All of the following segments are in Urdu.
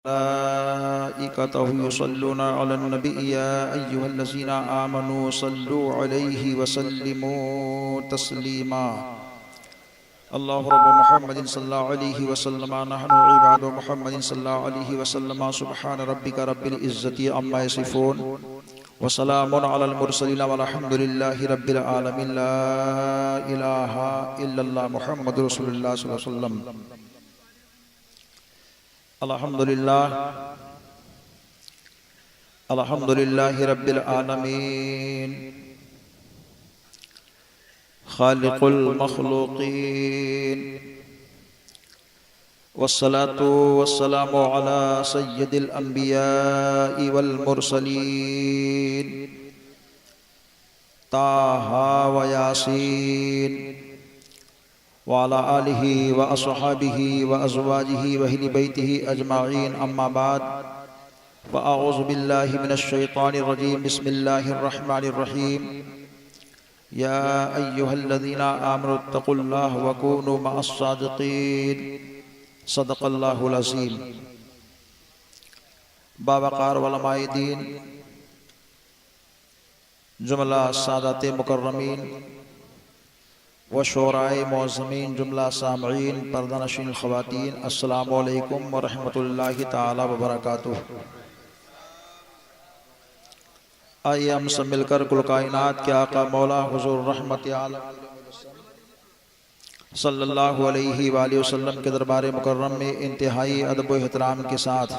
ملائكته يصلون على النبي يا أيها الذين آمنوا صلوا عليه وسلموا تسليما الله رب محمد صلى الله عليه وسلم نحن عباد محمد صلى الله عليه وسلم سبحان ربك رب العزة عما يصفون وسلام على المرسلين والحمد لله رب العالمين لا إله إلا الله محمد رسول الله صلى الله عليه وسلم الحمد لله رب العالمين خالق المخلوقين والصلاة والسلام على سيد الأنبياء والمرسلين طه وياسين وعلى آله وأصحابه وأزواجه وأهل بيته أجمعين أما بعد فأعوذ بالله من الشيطان الرجيم بسم الله الرحمن الرحيم يا أيها الذين آمنوا اتقوا الله وكونوا مع الصادقين صدق الله العظيم باوقار علماء دین جملہ سادات مکرمین و شورائے معظمین جملہ سامعین پردہ نشین خواتین السلام علیکم ورحمۃ اللہ تعالی وبرکاتہ۔ آئیے ہم سب مل کر کل کائنات کے آقا مولا حضور رحمت عالم صلی اللہ علیہ وآلہ وسلم کے دربار مکرم میں انتہائی ادب و احترام کے ساتھ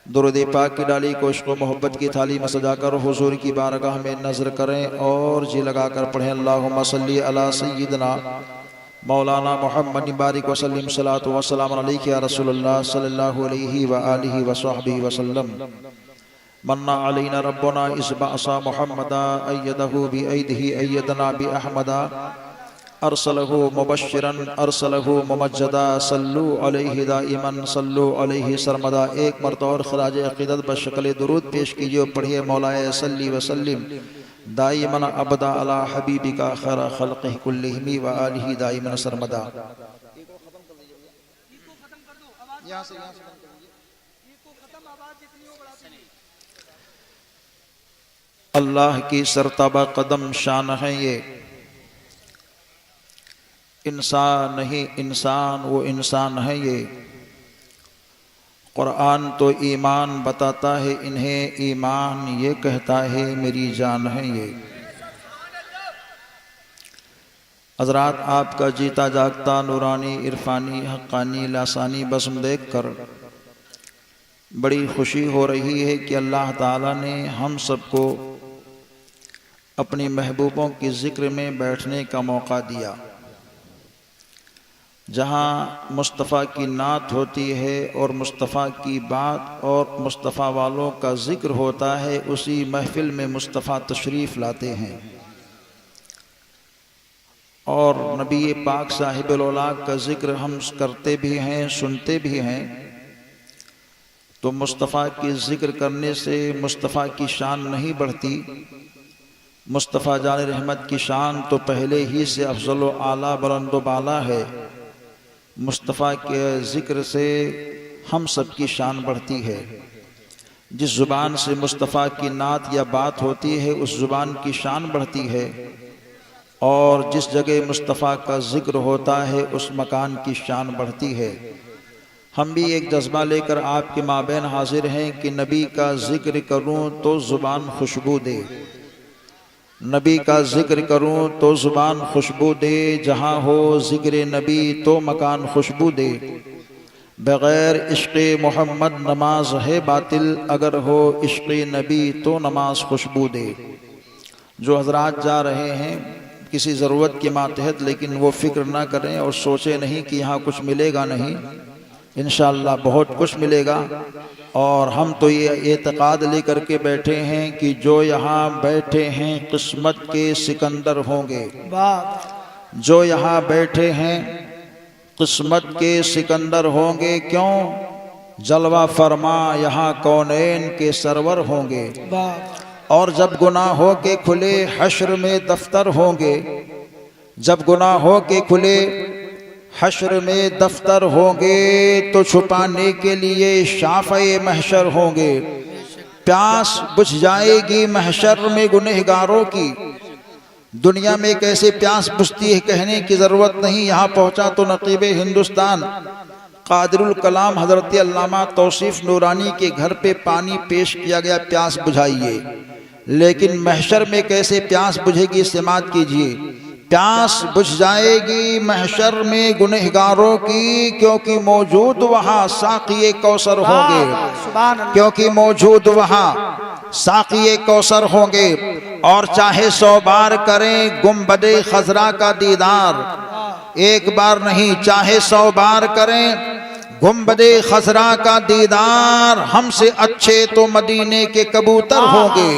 درود پاک کی ڈالی کو عشق و محبت کی تھالی میں سجا کر حضور کی بارگاہ میں نظر کریں اور جی لگا کر پڑھیں اللہم صلی علی سیدنا مولانا محمد بارک وسلم صلاۃ و سلام علیک یا رسول اللہ صلی اللہ علیہ وآلہ وصحبہ وسلم منّا علینا ربنا اذ بعث محمدا ایدہ بایدہ ایدنا باحمدا ارسلہ مبشرا ارسلہ ممجدا صلو علیہ دائما صلو علیہ سرمدا۔ ایک مرتبہ اور خراج عقیدت بشکل درود پیش کیجئے، پڑھیے مولائے صلی وسلم دائما ابدا علی حبیبک خیر خلقہ کلہم وآلہ دائما سرمدا۔ اللہ کی سرتابہ قدم شان ہے یہ، انسان نہیں انسان وہ انسان ہے یہ، قرآن تو ایمان بتاتا ہے انہیں، ایمان یہ کہتا ہے میری جان ہے یہ۔ حضرات آپ کا جیتا جاگتا نورانی عرفانی حقانی لاسانی بزم دیکھ کر بڑی خوشی ہو رہی ہے کہ اللہ تعالیٰ نے ہم سب کو اپنی محبوبوں کی ذکر میں بیٹھنے کا موقع دیا۔ جہاں مصطفیٰ کی نعت ہوتی ہے اور مصطفیٰ کی بات اور مصطفیٰ والوں کا ذکر ہوتا ہے، اسی محفل میں مصطفیٰ تشریف لاتے ہیں اور نبی پاک صاحب الولاء کا ذکر ہم کرتے بھی ہیں سنتے بھی ہیں، تو مصطفیٰ کی ذکر کرنے سے مصطفیٰ کی شان نہیں بڑھتی، مصطفیٰ جان رحمت کی شان تو پہلے ہی سے افضل و اعلیٰ بلند و بالا ہے۔ مصطفیٰ کے ذکر سے ہم سب کی شان بڑھتی ہے۔ جس زبان سے مصطفیٰ کی نعت یا بات ہوتی ہے اس زبان کی شان بڑھتی ہے، اور جس جگہ مصطفیٰ کا ذکر ہوتا ہے اس مکان کی شان بڑھتی ہے۔ ہم بھی ایک جذبہ لے کر آپ کے مابین حاضر ہیں کہ نبی کا ذکر کروں تو زبان خوشبو دے، نبی کا ذکر کروں تو زبان خوشبو دے، جہاں ہو ذکر نبی تو مکان خوشبو دے، بغیر عشق محمد نماز ہے باطل، اگر ہو عشق نبی تو نماز خوشبو دے۔ جو حضرات جا رہے ہیں کسی ضرورت کے ماتحت، لیکن وہ فکر نہ کریں اور سوچیں نہیں کہ یہاں کچھ ملے گا، نہیں، انشاءاللہ بہت کچھ ملے گا۔ اور ہم تو یہ اعتقاد لے کر کے بیٹھے ہیں کہ جو یہاں بیٹھے ہیں قسمت کے سکندر ہوں گے، جو یہاں بیٹھے ہیں قسمت کے سکندر ہوں گے، کیوں؟ جلوہ فرما یہاں کونین کے سرور ہوں گے، اور جب گناہوں کے کھلے حشر میں دفتر ہوں گے، جب گناہوں کے کھلے حشر میں دفتر ہوں گے تو چھپانے کے لیے شافعِ محشر ہوں گے۔ پیاس بجھ جائے گی محشر میں گنہگاروں کی۔ دنیا میں کیسے پیاس بجھتی ہے کہنے کی ضرورت نہیں، یہاں پہنچا تو نقیب ہندوستان قادر الکلام حضرت علامہ توصیف نورانی کے گھر پہ پانی پیش کیا گیا، پیاس بجھائیے۔ لیکن محشر میں کیسے پیاس بجھے گی، سماعت کیجئے۔ پیاس بجھ جائے گی محشر میں گنہگاروں کی، کیونکہ موجود وہاں ساقی کوثر ہوں گے، کیونکہ موجود وہاں ساقی کوثر ہوں گے۔ اور چاہے 100 بار کریں گنبد خضرا کا دیدار، ایک بار نہیں چاہے 100 بار کریں گنبد خضرا کا دیدار، ہم سے اچھے تو مدینے کے کبوتر ہوں گے،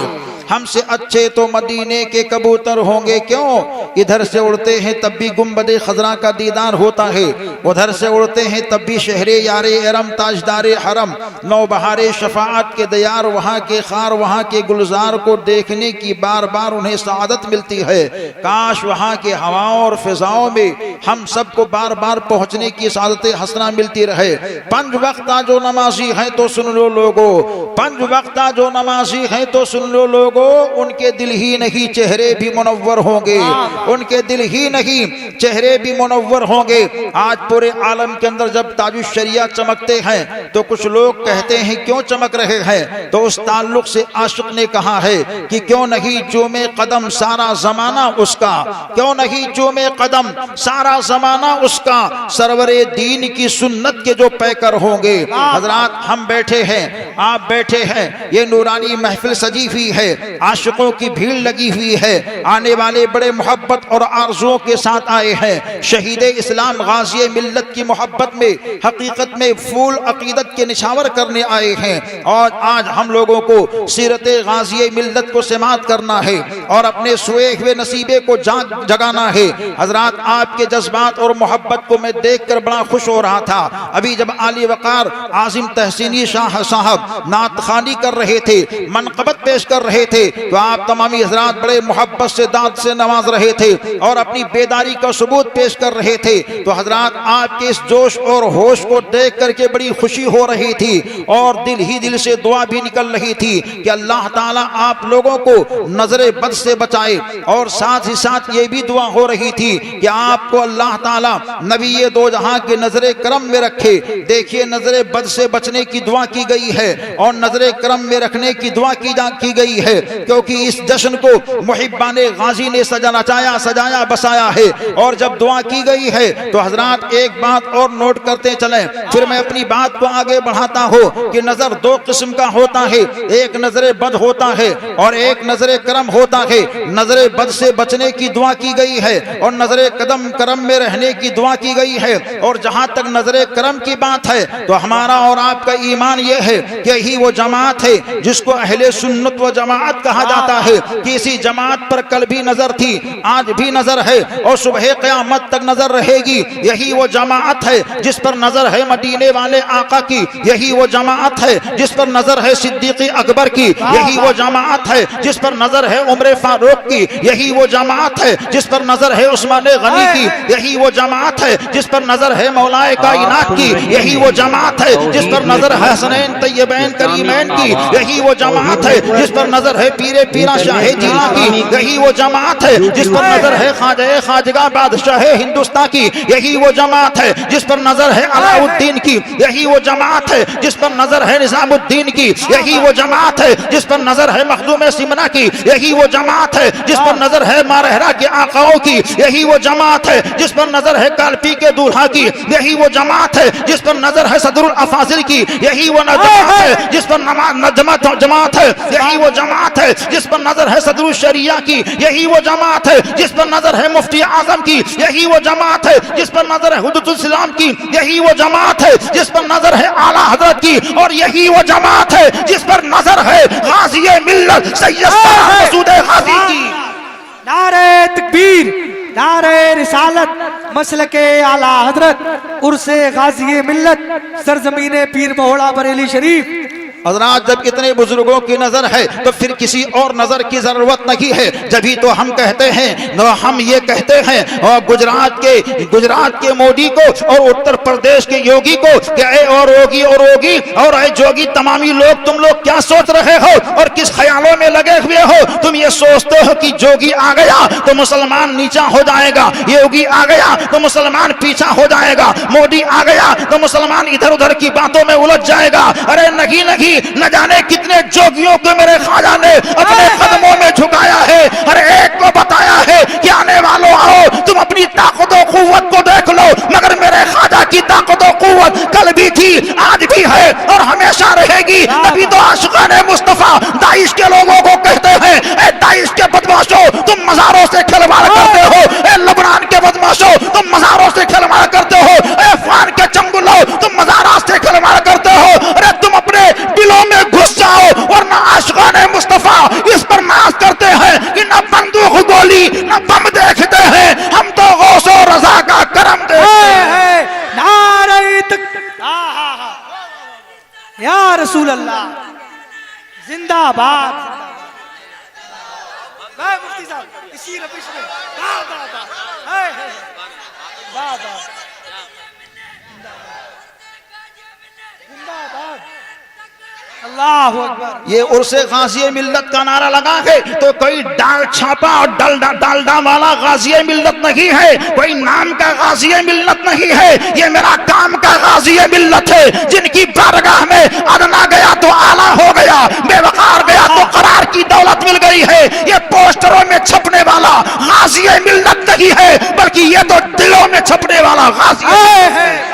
ہم سے اچھے تو مدینے کے کبوتر ہوں گے۔ کیوں؟ ادھر سے اڑتے ہیں تب بھی گنبد خضرا کا دیدار ہوتا ہے، ادھر سے اڑتے ہیں تب بھی شہر یار ارم تاجدار حرم نوبہار شفاعت کے دیار، وہاں کے خار وہاں کے گلزار کو دیکھنے کی بار بار انہیں سعادت ملتی ہے۔ کاش وہاں کے ہواؤں اور فضاؤں میں ہم سب کو بار بار پہنچنے کی سعادت حسنہ ملتی رہے۔ 5 وقتہ جو نمازی ہیں تو سن لو لوگو، 5 وقتہ جو نمازی ہیں تو سن لو لوگو، ان کے دل ہی نہیں چہرے بھی منور ہوں گے، ان کے دل ہی نہیں چہرے بھی منور ہوں گے۔ آج پورے عالم کے اندر جب تاج الشریعہ چمکتے ہیں تو کچھ لوگ کہتے ہیں کیوں چمک رہے ہیں، تو اس تعلق سے عاشق نے کہا ہے کہ کیوں نہیں چومے قدم سارا زمانہ اس کا، کیوں نہیں چومے قدم سارا زمانہ اس کا، سرور دین کی سنت کے جو پیکر ہوں گے۔ حضرات ہم بیٹھے ہیں، آپ بیٹھے ہیں، یہ نورانی محفل سجی ہوئی ہے، عاشقوں کی بھیڑ لگی ہوئی ہے، آنے والے بڑے محبت اور آرزوؤں کے ساتھ آئے ہیں۔ شہید اسلام غازی ملت کی محبت میں حقیقت میں پھول عقیدت کے نچھاور کرنے آئے ہیں، اور آج ہم لوگوں کو سیرت غازی ملت کو سماعت کرنا ہے اور اپنے سوئے ہوئے نصیبے کو جگانا ہے۔ حضرات آپ کے جذبات اور محبت کو میں دیکھ کر بڑا خوش ہو رہا تھا۔ ابھی جب عالی وقار عاظم تحسینی شاہ صاحب نعت خوانی کر رہے تھے، منقبت پیش کر رہے تھے، تو آپ تمامی حضرات بڑے محبت سے داد سے نواز رہے تھے اور اپنی بیداری کا ثبوت پیش کر رہے تھے۔ تو حضرات آپ کے اس جوش اور ہوش کو دیکھ کر کے بڑی خوشی ہو رہی تھی، اور دل ہی دل سے دعا بھی نکل رہی تھی کہ اللہ تعالیٰ آپ لوگوں کو نظر بد سے بچائے، اور ساتھ ہی ساتھ یہ بھی دعا ہو رہی تھی کہ آپ کو اللہ تعالیٰ نبی دو جہاں کے نظر کرم میں رکھے۔ دیکھیے نظر بد سے بچنے کی دعا کی گئی ہے اور نظر کرم میں رکھنے کی دعا کی گئی ہے، کیونکہ اس جشن کو محبان غازی نے سجایا بسایا ہے۔ اور جب دعا کی گئی ہے تو حضرات ایک بات اور نوٹ کرتے چلیں، پھر میں اپنی بات کو آگے بڑھاتا ہوں کہ نظر 2 قسم کا ہوتا ہے، ایک نظر بد ہوتا ہے اور ایک نظر کرم ہوتا ہے۔ نظر بد سے بچنے کی دعا کی گئی ہے اور نظر کرم میں رہنے کی دعا کی گئی ہے۔ اور جہاں تک نظر کرم کی بات ہے تو ہمارا اور آپ کا ایمان یہ ہے کہ یہی وہ جماعت ہے جس کو اہل سنت و جماعت کہا جاتا ہے، کہ اسی جماعت پر کل بھی نظر تھی، آج بھی نظر ہے اور صبح قیامت تک نظر رہے گی۔ یہی وہ جماعت ہے جس پر نظر ہے مدینے والے آقا کی، یہی وہ جماعت ہے جس پر نظر ہے صدیق اکبر کی، یہی وہ جماعت ہے جس پر نظر ہے عمر فاروق کی، یہی وہ جماعت ہے جس پر نظر ہے عثمان غنی کی، یہی وہ جماعت ہے جس پر نظر ہے مولا کائنات کی، یہی وہ جماعت ہے جس پر نظر ہے حسنین طیبین کریمین کی، یہی وہ جماعت ہے جس پر نظر ہے پیرا شاہ جینا کی، یہی وہ جماعت ہے جس پر نظر ہے خواجہ بادشاہ ہندوستان کی، یہی وہ جماعت ہے جس پر نظر ہے علاء الدین کی، یہی وہ جماعت ہے جس پر نظر ہے نظام الدین کی، یہی وہ جماعت ہے جس پر نظر ہے مخدوم سمنا کی، یہی وہ جماعت ہے جس پر نظر ہے مارہرا کے آقاؤں کی، یہی وہ جماعت ہے جس پر نظر ہے کالپی کے دولہا کی، یہی وہ جماعت ہے جس پر نظر ہے صدر الافاضل کی، یہی وہ جماعت ہے جس پر جماعت ہے، یہی وہ جماعت ہے جس پر نظر ہے صدر الشریعہ کی، یہی وہ جماعت ہے جس پر نظر ہے مفتی اعظم کی، یہی وہ جماعت ہے جس پر نظر ہے حجت الاسلام کی، یہی وہ جماعت ہے جس پر نظر ہے اعلیٰ حضرت کی، اور یہی وہ جماعت ہے جس پر نظر ہے غازی ملت سید مسعود غازی کی۔ نعرہ تکبیر، نعرہ رسالت، مسلک اعلیٰ حضرت، عرس غازی ملت، سرزمین پیر مہوڑا بریلی شریف۔ حضرات جب اتنے بزرگوں کی نظر ہے تو پھر کسی اور نظر کی ضرورت نہیں ہے. جبھی تو ہم کہتے ہیں ہم یہ کہتے ہیں اور گجرات کے مودی کو اور اتر پردیش کے یوگی کو کہ اے اور یوگی اور اے جوگی تمامی لوگ تم لوگ کیا سوچ رہے ہو اور کس خیالوں میں لگے ہوئے ہو؟ تم یہ سوچتے ہو کہ جوگی آ گیا تو مسلمان نیچا ہو جائے گا, یوگی آ گیا تو مسلمان پیچھا ہو جائے گا, مودی آ گیا تو مسلمان ادھر ادھر کی باتوں میں الجھ جائے گا. ارے نہیں, نہ جانے کتنے جوگیوں کو میرے خواجہ نے اپنے قدموں میں جھکایا ہے. ہر ایک کو بتایا ہے کہ آنے والوں آؤ تم اپنی طاقت و قوت کو دیکھ لو, مگر میرے خواجہ کی طاقت و قوت کل بھی تھی, آج بھی ہے اور ہمیشہ رہے گی. ابھی تو عاشقان مصطفیٰ داعش کے لوگوں کو کہتے ہیں اے داعش کے بدماشوں تم مزاروں سے کھلواڑ کرتے ہو, اے لبنان کے بدماشوں تم مزاروں سے کھلواڑ کرتے ہو, اے افغان کے چنگلوں تم مزارات سے کھلواڑ کرتے ہو. ارے تم اپنے دلوں میں گھس جاؤ, ورنہ عاشقان مصطفیٰ اس پر ناز کرتے ہیں کہ نہ بندوق گولی نہ بم دیکھتے ہیں, ہم تو غوث و رضا کا کرم دیکھتے ہیں. نعرہ یا رسول اللہ زندہ باد. مفتی صاحب اسی روش میں اللہ اکبر. یہ عرص غازی ملت کا نعرہ لگا ہے تو کوئی ڈال چھاپا اور ڈالڈا والا غازی ملت نہیں ہے, کوئی نام کا غازی ملت نہیں ہے, یہ میرا کام کا غازی ملت ہے. جن کی بارگاہ میں ادنا گیا تو اعلیٰ ہو گیا, بے وقار گیا تو قرار کی دولت مل گئی ہے. یہ پوسٹروں میں چھپنے والا غازی ملت نہیں ہے, بلکہ یہ تو دلوں میں چھپنے والا غازی ہے.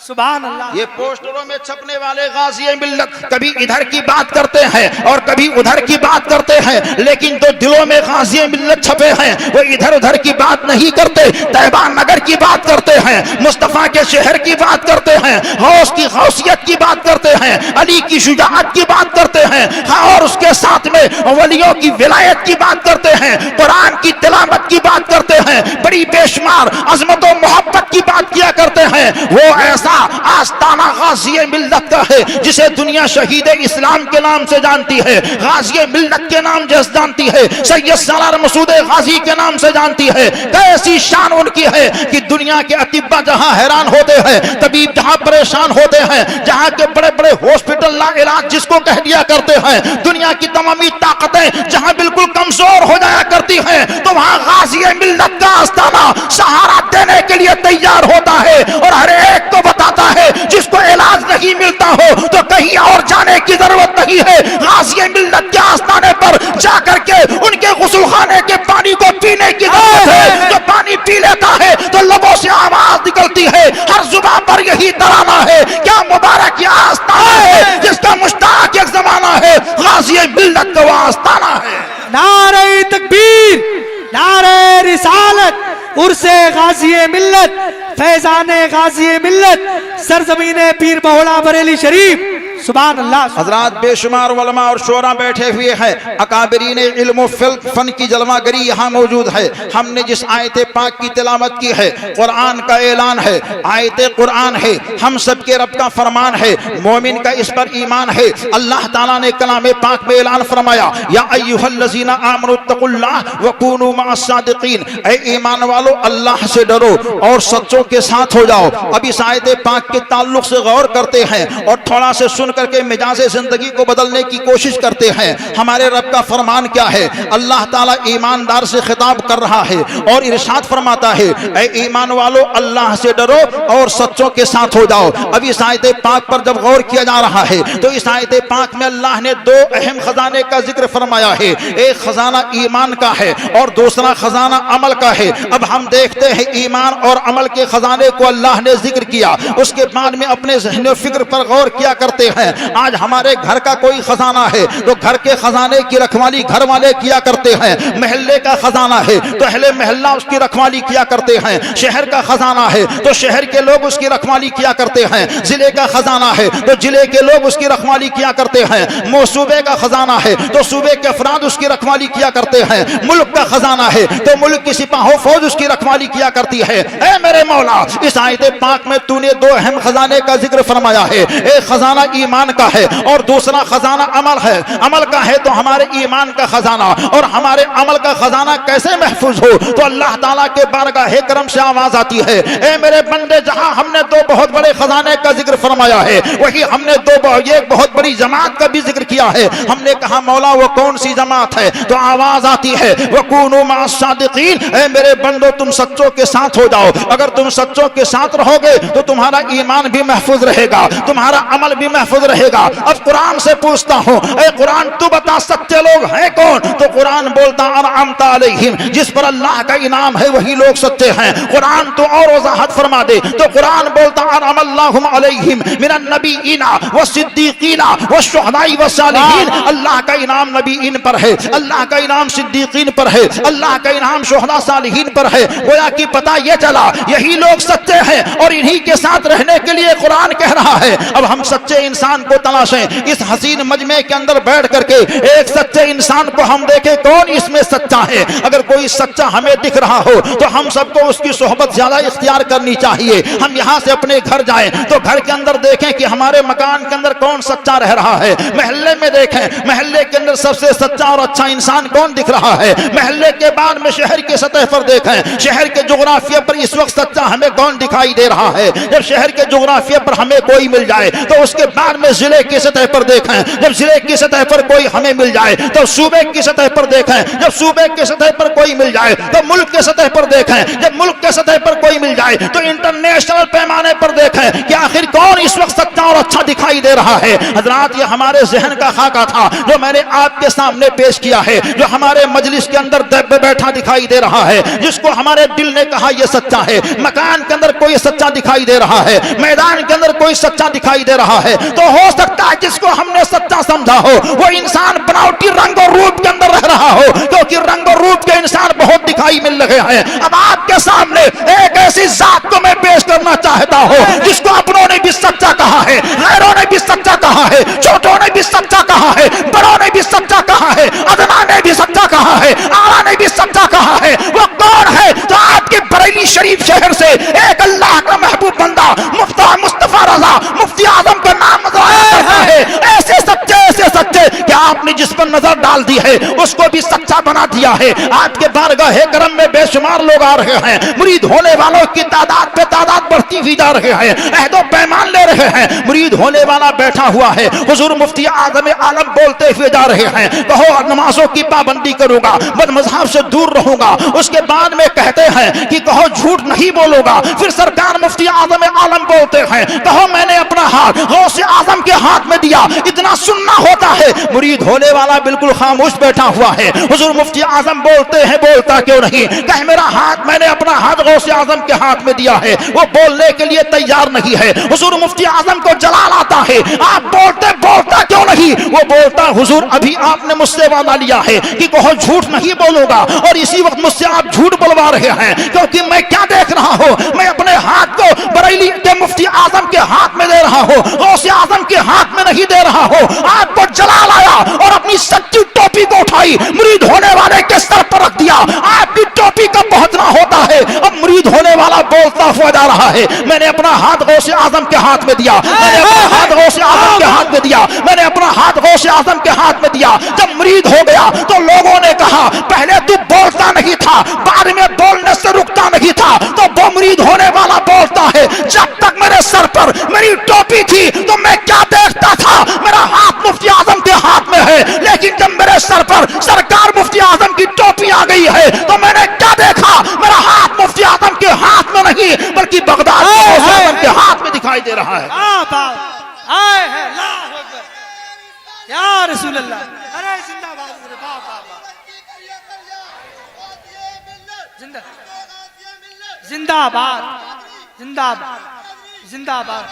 سبحان اللہ. یہ پوسٹروں میں چھپنے والے غازی ملت کبھی ادھر کی بات کرتے ہیں اور کبھی ادھر کی بات کرتے ہیں, لیکن جو دلوں میں غازی ملت چھپے ہیں وہ ادھر ادھر کی بات نہیں کرتے. طیبہ نگر کی بات کرتے ہیں, مصطفیٰ کے شہر کی بات کرتے ہیں, غوث کی غوثیت کی بات کرتے ہیں, علی کی شجاعت کی بات کرتے ہیں, اور اس کے ساتھ میں ولیوں کی ولایت کی بات کرتے ہیں, قرآن کی تلاوت کی بات کرتے ہیں, بڑی بے شمار عظمت و محبت کی بات کیا کرتے ہیں. وہ ایسا آستانہ غازی ملت کا ہے جسے دنیا شہید اسلام کے نام سے جانتی ہے, غازی ملت کے نام جس جانتی ہے, سید سالار مسعود غازی کے نام سے جانتی ہے. کیسی شان ان کی ہے کہ دنیا کے اطباء جہاں حیران ہوتے ہیں, طبیب جہاں پریشان ہوتے ہیں, جہاں کے بڑے بڑے ہاسپٹل لا علاج جس کو کہہ دیا کرتے ہیں, دنیا کی تمامی طاقتیں جہاں بالکل کمزور ہو جایا کرتی ہیں, تو وہاں غازی ملت کا آستانہ سہارا دینے کے لیے تیار ہوتا ہے اور ہر ایک کو بتاتا ہے جس کو علاج نہیں ملتا ہو تو کہیں اور جانے کی ضرورت نہیں ہے, غازی ملت کے آستانے پر جا کر کے ان کے غسل خانے کے پانی کو پینے کی ضرورت ہے. جو پانی پی لیتا ہے تو لبوں سے آواز نکلتی ہے, ہر زبان پر یہی ترانہ ہے, کیا مبارک یہ آستانہ ہے جس کا مشتاق ایک زمانہ ہے, غازی ملت کا وہ آستانہ ہے. نعرہ تکبیر, نعرہ رسالت, عرص غازی ملت, فیضان غازی ملت, سرزمین پیر بہوڑا بریلی شریف. سبحان اللہ. حضرات بے شمار علماء اور شعراء بیٹھے ہوئے ہیں, اکابرین علم و فن کی جلوہ گری یہاں موجود ہے. ہم نے جس آیت پاک کی تلاوت کی ہے قرآن کا اعلان ہے, آیت قرآن ہے, ہم سب کے رب کا فرمان ہے, مومن کا اس پر ایمان ہے. اللہ تعالیٰ نے کلام پاک میں اعلان فرمایا یا ایھا الذین آمنوا اتقوا اللہ وکونوا مع الصادقین, اے ایمان والو اللہ سے ڈرو اور سچوں کے ساتھ ہو جاؤ. اب اس آیت پاک کے تعلق سے غور کرتے ہیں اور تھوڑا سے سن کر کے مزاج زندگی کو بدلنے کی کوشش کرتے ہیں. ہمارے رب کا فرمان کیا ہے؟ اللہ تعالیٰ ایماندار سے خطاب کر رہا ہے اور ارشاد فرماتا ہے اے ایمان والو اللہ سے ڈرو اور سچوں کے ساتھ ہو جاؤ. اب اس آیت پاک پر جب غور کیا جا رہا ہے تو اس آیت پاک میں اللہ نے دو اہم خزانے کا ذکر فرمایا ہے, ایک خزانہ ایمان کا ہے اور دوسرا خزانہ عمل کا ہے. اب ہم دیکھتے ہیں ایمان اور عمل کے خزانے کو اللہ نے ذکر کیا, اس کے بعد میں اپنے ذہن و فکر پر غور کیا کرتے ہیں. آج ہمارے گھر کا کوئی خزانہ ہے تو گھر کے خزانے کی رکھوالی گھر والے کیا کرتے ہیں, محلے کا خزانہ ہے تو اہل محلہ اس کی رکھوالی کیا کرتے ہیں, شہر کا خزانہ ہے تو شہر کے لوگ اس کی رکھوالی کیا کرتے ہیں, ضلع کا خزانہ ہے تو ضلع کے لوگ اس کی رکھوالی کیا کرتے ہیں, صوبے کا خزانہ ہے تو صوبے کے افراد اس کی رکھوالی کیا کرتے ہیں, ملک کا خزانہ ہے تو ملک کی سپاہ و فوج اس کی رکھوالی کیا کرتی ہے. اے میرے مولا, اس آیت پاک میں تو نے دو اہم خزانے کا ذکر فرمایا ہے, ایک خزانہ ایمان کا ہے اور دوسرا خزانہ عمل ہے. عمل کا ہے تو ہمارے ایمان کا خزانہ اور ہمارے عمل کا خزانہ کیسے محفوظ ہو؟ تو اللہ تعالیٰ کے بارگاہ کرم سے آواز آتی ہے، اے میرے بندے، جہاں ہم نے دو بہت بڑے خزانے کا ذکر فرمایا ہے وہی ہم نے ایک بہت بڑی جماعت کا بھی ذکر کیا ہے. ہم نے کہا مولا وہ کون سی جماعت ہے؟ تو آواز آتی ہے وَكُونُوا مَعَ الصَّادِقِينَ، اے میرے بندو تم سچوں کے ساتھ ہو جاؤ. اگر تم سچوں کے ساتھ رہو گے تو تمہارا ایمان بھی محفوظ رہے گا، تمہارا عمل بھی محفوظ رہے گا. اب قرآن سے پوچھتا ہوں، اے قرآن تو بتا سچے لوگ ہیں کون؟ تو قرآن بولتا انعمت علیہم، جس پر اللہ کا انعام ہے وہی لوگ سچے ہیں. قرآن تو اور وضاحت فرما دے تو قرآن بولتا انعم اللہ علیہم من النبیین والصدیقین والشہداء والصالحین. اللہ کا انعام نبیین پر ہے، اللہ کا انعام صدیقین پر ہے، اللہ کا انعام شہداء صالحین پر ہے. گویا کہ پتہ یہ چلا یہی لوگ سچے ہیں اور انہی کے ساتھ رہنے کے لیے قرآن کہہ رہا ہے. اب ہم سچے انسان کو تلاشیں اس حسین مجمع کے اندر بیٹھ کر کے. ایک سچے انسان کو ہم دیکھیں کون اس میں سچا ہے. اگر کوئی سچا ہمیں دکھ رہا ہو تو ہم سب کو اس کی صحبت زیادہ اختیار کرنی چاہیے. ہم یہاں سے اپنے گھر جائیں تو گھر کے اندر دیکھیں کہ ہمارے مکان کے اندر کون سچا رہ رہا ہے. محلے میں دیکھیں محلے کے اندر سب سے سچا اور اچھا انسان کون دکھ رہا ہے. محلے کے بعد میں شہر کی سطح پر دیکھیں شہر کے جغرافیہ پر اس وقت سچا ہمیں کون دکھائی دے رہا ہے. جب شہر کے جغرافیہ پر ہمیں کوئی مل جائے تو اس کے بعد میں ضلع کی سطح پر دیکھیں. جب ضلع کی سطح پر کوئی ہمیں مل جائے تو صوبے کی سطح پر دیکھیں. جب صوبے کی سطح پر کوئی مل جائے تو ملک کی سطح پر دیکھیں. جب ملک کی سطح پر کوئی مل جائے تو انٹرنیشنل پیمانے پر دیکھیں کہ آخر کون اس وقت سچا اور اچھا دکھائی دے رہا ہے. حضرات یہ ہمارے ذہن کا خاکہ تھا جو میں نے آپ کے سامنے پیش کیا ہے، جو ہمارے مجلس کے اندر بیٹھا دکھائی دے رہا ہے، جس کو ہمارے دل نے کہا یہ سچا ہے. مکان کے اندر کوئی سچا دکھائی دے رہا ہے، میدان کے اندر کوئی سچا دکھائی دے رہا ہے. تو ہو سکتا ہے جس کو ہم نے سچا سمجھا ہو وہ انسان بناوٹی رنگ اور روپ کے اندر رہ رہا ہو، کیونکہ رنگ اور روپ کے انسان بہت دکھائی مل رہے ہیں. اب آپ کے سامنے ایک ایسی ذات کو میں پیش کرنا چاہتا ہوں جس کو اپنوں نے بھی سچا کہا ہے، غیروں نے بھی سچا کہا ہے، چھوٹوں نے بھی سچا کہا ہے، بڑوں نے بھی سچا کہا ہے، ادنا نے بھی سچا کہا ہے، آرا نے بھی سچا کہا ہے. وہ کون ہے؟ تو آپ کے بریلی شریف شہر سے ایک اللہ کا محبوب بندہ مصطفیٰ رضا مفتی اعظم کا نام نظر آتا ہے. ایسے سچے کہ آپ نے جس پر نظر ڈال دی ہے اس کو بھی سچا بنا دیا ہے. آپ کے بارگاہ کرم میں بے شمار لوگ آ رہے ہیں، مرید ہونے والوں کی تعداد پہ تعداد بڑھتی ہوئی جا رہے ہیں، عہد و پیمان لے رہے ہیں. مرید ہونے والا بیٹھا ہوا ہے، حضور مفتی اعظم عالم بولتے ہوئے جا رہے ہیں کہو نمازوں کی پابندی کروں گا، بد مذہب سے دور رہوں گا. اس کے بعد میں کہتے ہیں کہ کہو جھوٹ نہیں بولوں گا. پھر سرکار مفتی اعظم عالم بولتے ہیں کہو میں نے اپنا ہاتھ غوث اعظم کے ہاتھ میں دیا. اتنا سننا ہوتا ہے. مرید ہونے والا بالکل خاموش بیٹھا ہوا ہے. حضور مفتی اعظم بولتے ہیں بولتا کیوں نہیں، کہ میرا ہاتھ میں نے اپنا ہاتھ غوث اعظم کے ہاتھ میں دیا ہے. وہ بولنے کے لیے تیار نہیں ہے. حضور مفتی اعظم کو جلال آتا ہے، آپ بولتا کیوں نہیں؟ وہ بولتا حضور ابھی آپ نے مجھ سے وعدہ لیا ہے کہ کہو جھوٹ نہیں بولوں گا اور اسی وقت مجھ سے آپ جھوٹ بلوا رہے ہیں. کیونکہ میں کیا دیکھ رہا ہوں، میں اپنے ہاتھ کو بریلی کے مفتی اعظم کے ہاتھ میں دے رہا ہوں، غوث اعظم کے ہاتھ میں نہیں دے رہا ہوں. آپ کو جلال آیا اور اپنی سچی ٹوپی کو اٹھائی مرید ہونے والے کے سر پر رکھ دیا. آپ کی ٹوپی کا پہنچنا ہوتا ہے. اب مرید ہونے والا بولتا ہوا جا رہا ہے میں نے اپنا ہاتھ غوث اعظم کے ہاتھ میں دیا، میں نے اپنا ہاتھ غوث اعظم کے ہاتھ میں دیا، میں نے اپنا ہاتھ غوث اعظم کے ہاتھ میں دیا. جب مرید ہو گیا تو لوگوں نے کہا پہلے تو بولتا نہیں تھا، بعد میں بولنے سے رکتا نہیں تھا. تو وہ مرید ہونے والا بولتا ہے جب تک میرے سر پر میری ٹوپی تھی تو میں کیا دیکھتا تھا، میرا ہاتھ مفتی اعظم کے ہاتھ میں ہے. لیکن جب میرے سر پر سرکار مفتی اعظم کی ٹوپی آ گئی ہے تو میں نے کیا دیکھا، میرا ہاتھ مفتی اعظم کے ہاتھ میں نہیں بلکہ بغداد کے ہاتھ میں دکھائی دے رہا ہے. یا رسول اللہ، ارے زندہ باد، زندہ باد، زندہ باد، زندہ باد.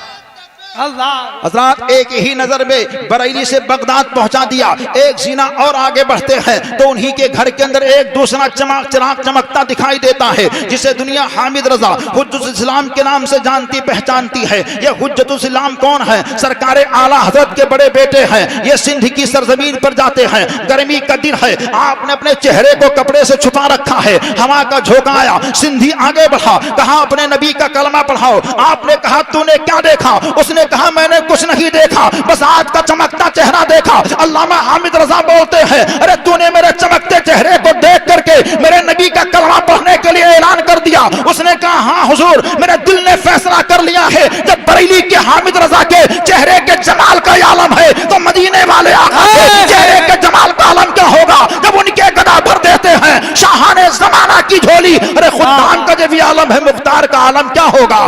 حضرات ایک ہی نظر میں بریلی سے بغداد پہنچا دیا. ایک زینہ اور آگے بڑھتے ہیں تو انہی کے گھر کے اندر ایک دوسرا چراغ چمکتا دکھائی دیتا ہے جسے دنیا حامد رضا حجت الاسلام کے نام سے جانتی پہچانتی ہے. یہ حجت الاسلام کون ہے؟ سرکار اعلیٰ حضرت کے بڑے بیٹے ہیں. یہ سندھ کی سرزمین پر جاتے ہیں، گرمی کا دن ہے، آپ نے اپنے چہرے کو کپڑے سے چھپا رکھا ہے. ہوا کا جھونکا آیا، سندھی آگے بڑھا، کہا اپنے نبی کا کلمہ پڑھاؤ. آپ نے کہا تو نے کیا دیکھا؟ اس نے کہا میں نے کچھ نہیں دیکھا، بس آج کا چمکتا چہرہ دیکھا۔ علامہ حامد رضا بولتے ہیں ارے تو نے میرے چمکتے چہرے کو دیکھ کر کے میرے نبی کا کلمہ پڑھنے کے لیے اعلان کر دیا۔ اس نے کہا ہاں حضور، میرے دل نے فیصلہ کر لیا ہے جب بریلی کے حامد رضا کے چہرے کے جمال کا عالم ہے تو مدینے والے آقا کے چہرے کے جمال کا عالم کیا ہوگا جب ان کے گدا بھر دیتے ہیں شاہان زمانہ کی جھولی۔ ارے خدام کا جو بھی عالم ہے مختار کا عالم کیا ہوگا۔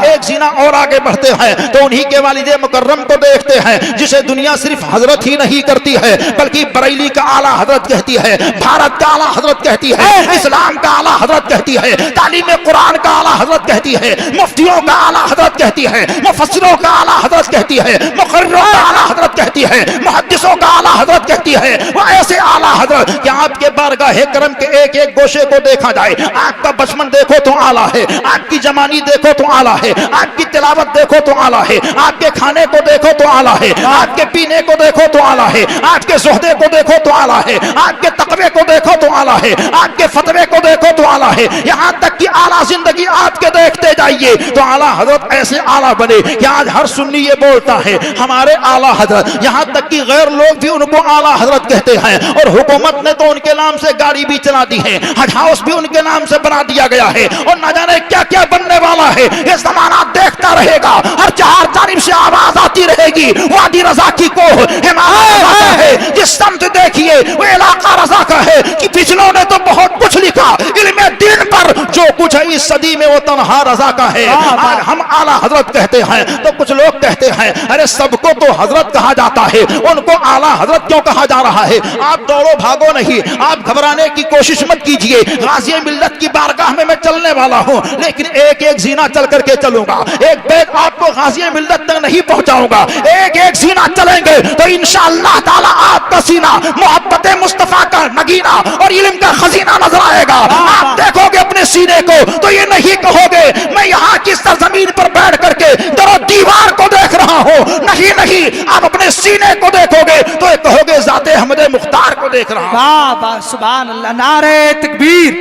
ایک زینہ اور آگے بڑھتے ہیں تو انہی کے والد مکرم کو دیکھتے ہیں جسے دنیا صرف حضرت ہی نہیں کرتی ہے بلکہ بریلی کا اعلیٰ حضرت کہتی ہے، بھارت کا اعلیٰ حضرت کہتی ہے، اسلام کا اعلیٰ حضرت کہتی ہے، تعلیم قرآن کا اعلیٰ حضرت کہتی ہے، مفتیوں کا اعلیٰ حضرت کہتی ہے، مفسروں کا اعلیٰ حضرت کہتی ہے، مقرروں کا اعلیٰ حضرت کہتی ہے، محدثوں کا اعلیٰ حضرت کہتی ہے۔ وہ ایسے اعلیٰ حضرت کہ آپ کے بارگاہ کرم کے ایک ایک گوشے کو دیکھا جائے، آپ کا بچپن دیکھو تو اعلیٰ ہے، آپ کی جوانی دیکھو تو اعلیٰ ہے، آپ کی تلاوت دیکھو تو اعلیٰ ہے، آپ کے کھانے کو دیکھو تو اعلیٰ ہے، آپ کے پینے کو دیکھو تو اعلیٰ ہے، آپ کے زہدے کو دیکھو تو اعلیٰ ہے، آپ کے تقوی کو دیکھو تو اعلیٰ ہے، آپ کے فتوے کو دیکھو تو اعلیٰ ہے، یہاں تک کہ اعلیٰ زندگی آپ کے دیکھتے جائیے تو اعلیٰ حضرت ایسے اعلیٰ بنے کہ آج ہر سنی یہ بولتا ہے ہمارے اعلیٰ حضرت، یہاں تک کہ غیر لوگ بھی ان کو اعلیٰ حضرت کہتے ہیں، اور حکومت نے تو ان کے نام سے گاڑی بھی چلا دی ہے، حج ہاؤس بھی ان کے نام سے بنا دیا گیا ہے، اور نہ جانے کیا کیا بننے والا ہے۔ یہ زمانہ دیکھتا رہے گا، ہر چہار جانب سے آواز آتی رہے گی وادی رضا کی کوہ ہمارا رضا کا ہے، جس سمت دیکھیے وہ علاقہ رضا کا ہے کہ پچھلوں نے تو بہت کچھ لکھا علم دین پر، جو کچھ ہے اس صدی میں وہ تنہا رضا کا ہے۔ آج ہم اعلیٰ حضرت کہتے ہیں تو کچھ لوگ کہتے ہیں ارے سب کو تو حضرت کہا جاتا ہے، ان کو اعلیٰ حضرت کیوں کہا جا رہا ہے؟ آپ دوڑو بھاگو نہیں، آپ گھبرانے کی کوشش مت کیجئے۔ غازی ملت کی بارگاہ میں چلنے والا ہوں، لیکن ایک ایک زینہ چل کر کے چلوں گا، ایک بیگ آپ کو غازی ملت تک نہیں پہنچاؤں گا، ایک ایک زینہ چلیں گے تو انشاءاللہ تعالی آپ کا سینہ محبت مصطفیٰ کا نگینہ اور علم کا خزینہ نظر آئے گا۔ آپ دیکھو گے اپنے سینے کو تو یہ نہیں کہو گے میں یہاں کی سرزمین پر بیٹھ کر کے در و دیوار کو دیکھ رہا ہوں، نہیں نہیں، آپ اپنے سینے کو دیکھو گے تو یہ کہو گے ذات احمد مختار کو دیکھ رہا ہوں۔ واہ واہ سبحان اللہ، نعرہ تکبیر،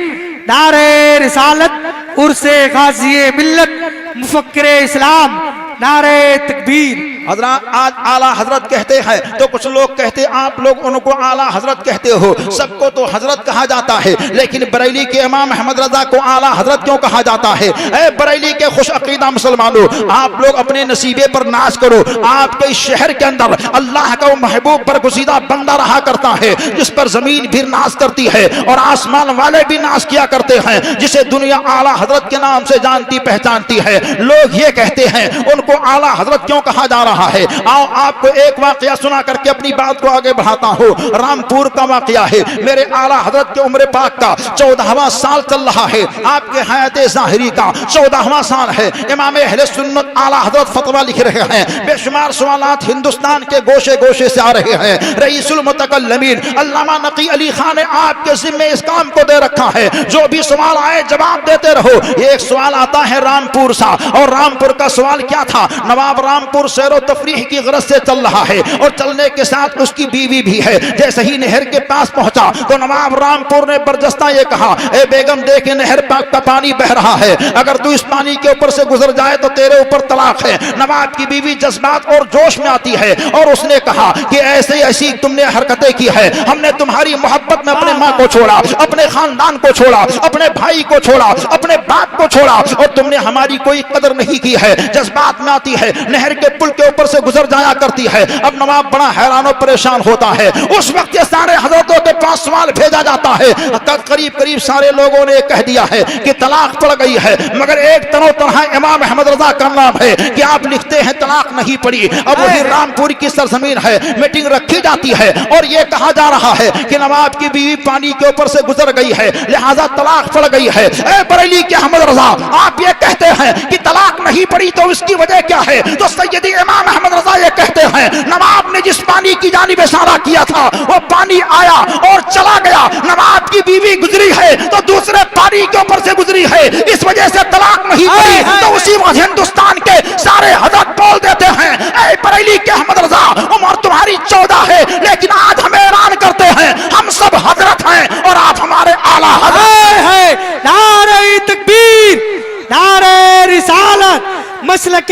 نعرہ رسالت، عرس غازی ملت، مفکر اسلام، نعرہ تکبیر۔ حضرات آج اعلیٰ حضرت کہتے ہیں تو کچھ لوگ کہتے آپ لوگ ان کو اعلیٰ حضرت کہتے ہو، سب کو تو حضرت کہا جاتا ہے، لیکن بریلی کے امام احمد رضا کو اعلیٰ حضرت کیوں کہا جاتا ہے؟ اے بریلی کے خوش عقیدہ مسلمانوں، آپ لوگ اپنے نصیبے پر ناز کرو۔ آپ کے اس شہر کے اندر اللہ کا وہ محبوب برگزیدہ بندہ رہا کرتا ہے جس پر زمین بھی ناز کرتی ہے اور آسمان والے بھی ناز کیا کرتے ہیں، جسے دنیا اعلیٰ حضرت کے نام سے جانتی پہچانتی ہے۔ لوگ یہ کہتے ہیں ان کو اعلیٰ حضرت کیوں کہا جا رہا ہے؟ آؤ آپ کو ایک واقعہ سنا کر کے اپنی بات کو آگے بڑھاتا ہوں۔ رامپور کا واقعہ ہے، میرے اعلیٰ حضرت کے عمر پاک کا 14واں سال چل رہا ہے، آپ کے حیات ظاہری کا 14واں سال ہے۔ امام اہل سنت اعلیٰ حضرت فتویٰ لکھ رہے ہیں، بے شمار سوالات ہندوستان کے گوشے گوشے سے آ رہے ہیں۔ رئیس المتکلمین علامہ نقی علی خان نے آپ کے ذمے اس کام کو دے رکھا ہے، جو بھی سوال آئے جواب دیتے رہو۔ ایک سوال آتا ہے رامپور سے، اور رامپور کا سوال کیا تھا؟ نواب رامپور سیر و تفریح کی غرض سے چل رہا ہے اور چلنے کے ساتھ اس کی بیوی بھی ہے۔ جیسے ہی نہر کے پاس پہنچا تو نواب رامپور نے برجستہ یہ کہا اے بیگم دیکھ نہر کا پانی بہ رہا ہے، اگر تو اس پانی کے اوپر سے گزر جائے تو تیرے اوپر طلاق ہے۔ نواب کی بیوی جذبات اور جوش میں آتی ہے اور اس نے کہا کہ ایسے ایسی تم نے حرکتیں کی ہے، ہم نے تمہاری محبت میں اپنے ماں کو چھوڑا، اپنے خاندان کو چھوڑا، اپنے بھائی کو چھوڑا، اپنے باپ کو چھوڑا، اور تم نے ہماری کوئی قدر نہیں کی ہے۔ جذبات میں آتی ہے، نہر کے پل کے اوپر سے گزر جایا کرتی ہے۔ اب نواب بڑا حیران و پریشان ہوتا ہے۔ اس وقت یہ سارے حضرتوں کے پاس سوال بھیجا جاتا ہے، قریب قریب سارے لوگوں نے کہہ دیا ہے کہ طلاق پڑ گئی ہے، مگر ایک طرح امام احمد رضا کا نام ہے کہ آپ لکھتے ہیں طلاق نہیں پڑی۔ اب وہی رامپور کی سرزمین ہے، میٹنگ رکھی جاتی ہے اور یہ کہا جا رہا ہے کہ نواب کی بیوی پانی کے اوپر سے گزر گئی ہے، لہذا طلاق پڑ گئی ہے۔ اے بریلی کے احمد رضا، آپ یہ کہتے ہیں کہ طلاق نہیں پڑی تو اس کی وجہ کیا ہے؟ تو سیدی امام احمد رضا یہ کہتے ہیں نواب نے جس پانی کی جانب اشارہ کیا تھا وہ پانی آیا اور چلا گیا، نواب کی بیوی گزری ہے تو دوسرے پانی کے اوپر سے گزری ہے، اس وجہ سے طلاق نہیں پڑی۔ تو اسی وقت ہندوستان کے سارے حضرت بول دیتے ہیں اے بریلی کے احمد رضا، عمر تمہاری 14 ہے لیکن آج ہم اعلان کرتے ہیں ہم سب حضرت ہیں اور آپ ہمارے اعلیٰ حضرت ہیں۔ نعرہ تکبیر، نعرہ رسالت، مسلک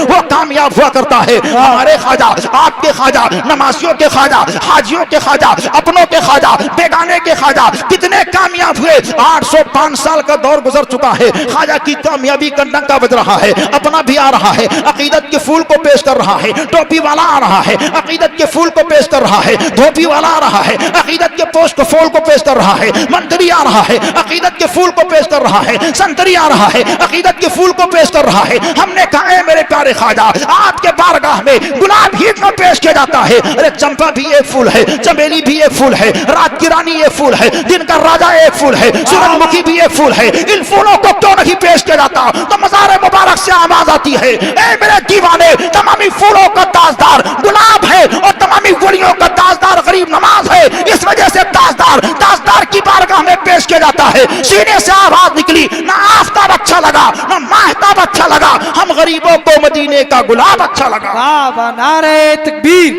وہ کامیاب ہوا کرتا ہے. ہمارے خواجہ، آپ کے خواجہ، نمازیوں کے خواجہ، حاجیوں کے خواجہ، اپنوں کے خواجہ، بیگانے کے خواجہ کتنے کامیاب ہوئے. 805 سال کا دور گزر چکا ہے. خواجہ کی کامیابی کا ڈنکا بج رہا ہے. اپنا بھی آ رہا ہے، عقیدت کے پھول کو پیش کر رہا ہے. ٹوپی والا آ رہا ہے، عقیدت کے پھول کو پیش کر رہا ہے. دھوپی والا آ رہا ہے، عقیدت کے پوش کو پھول کو پیش کر رہا ہے. منتری آ رہا ہے، عقیدت کے پھول کو پیش کر رہا ہے. سنتری آ رہا ہے، عقیدت کے پھول کو پیش کر رہا ہے. ہم نے کہا اے میرے پیارے خواجہ، آپ کے بارگاہ میں گلاب ہی کا پیش کیا جاتا ہے. ارے چمپا بھی ایک پھول ہے، چمیلی بھی ایک پھول ہے، رات کی رانی ایک پھول ہے، دن کا راجا ایک پھول ہے، سورج مکھی بھی ایک پھول ہے. ان پھولوں کو کیوں نہیں پیش کیا جاتا؟ تو مزار مبارک سے آواز آتی ہے اے میرے دیوانے، تمامی پھولوں کا تاجدار گلاب ہے اور تمامی گلیوں کا تاجدار غریب نواز ہے. اس وجہ سے تاجدار کی بارگاہ میں پیش کیا جاتا ہے. سینے سے آواز نکلی، نہ آفتاب اچھا لگا نہ ماہتاب اچھا لگا، ہم غریبوں کو مدینے کا گلاب اچھا لگا. بابا نعرہ تکبیر،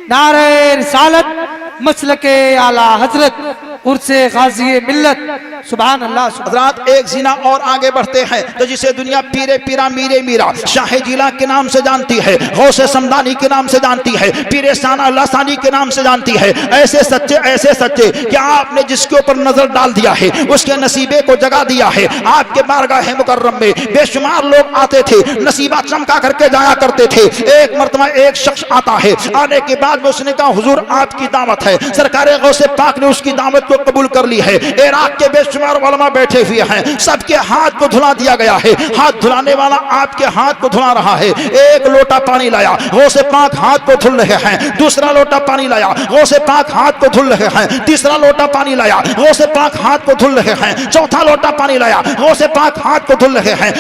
نعرہ رسالت، مسلک اعلی حضرت، عرس غازی ملت. سبحان اللہ. حضرات ایک زینہ اور آگے بڑھتے ہیں تو جسے دنیا پیرے پیرا میرے میرا شاہ جیلا کے نام سے جانتی ہے، غوث سمدانی کے نام سے جانتی ہے، پیر ثانیہ اللہ ثانی کے نام سے جانتی ہے. ایسے سچے کہ آپ نے جس کے اوپر نظر ڈال دیا ہے اس کے نصیبے کو جگا دیا ہے. آپ کے بارگاہ مکرم میں بے شمار لوگ آتے تھے، نصیبہ چمکا کر کے جایا کرتے تھے. ایک مرتبہ ایک شخص آتا ہے، آنے کے بعد میں اس نے کہا حضور آپ کی دعوت ہے. سرکار غوث پاک نے اس کی دعوت کو قبول کر لی ہے. عراق کے بے شمار علماء بیٹھے ہوئے ہیں، سب کے ہاتھ کو دھلا دیا گیا ہے. ہاتھ دھلانے والا آپ کے ہاتھ کو دھلا رہا ہے. ایک لوٹا پانی لایا، غوث پاک ہاتھ کو دھل رہے ہیں. دوسرا لوٹا پانی لایا، غوث پاک ہاتھ کو دھل رہے ہیں. تیسرا لوٹا پانی لایا، غوث پاک ہاتھ کو دھل رہے ہیں. چوتھا لوٹا پانی لایا، غوث پاک ہاتھ کو دھل رہے ہیں.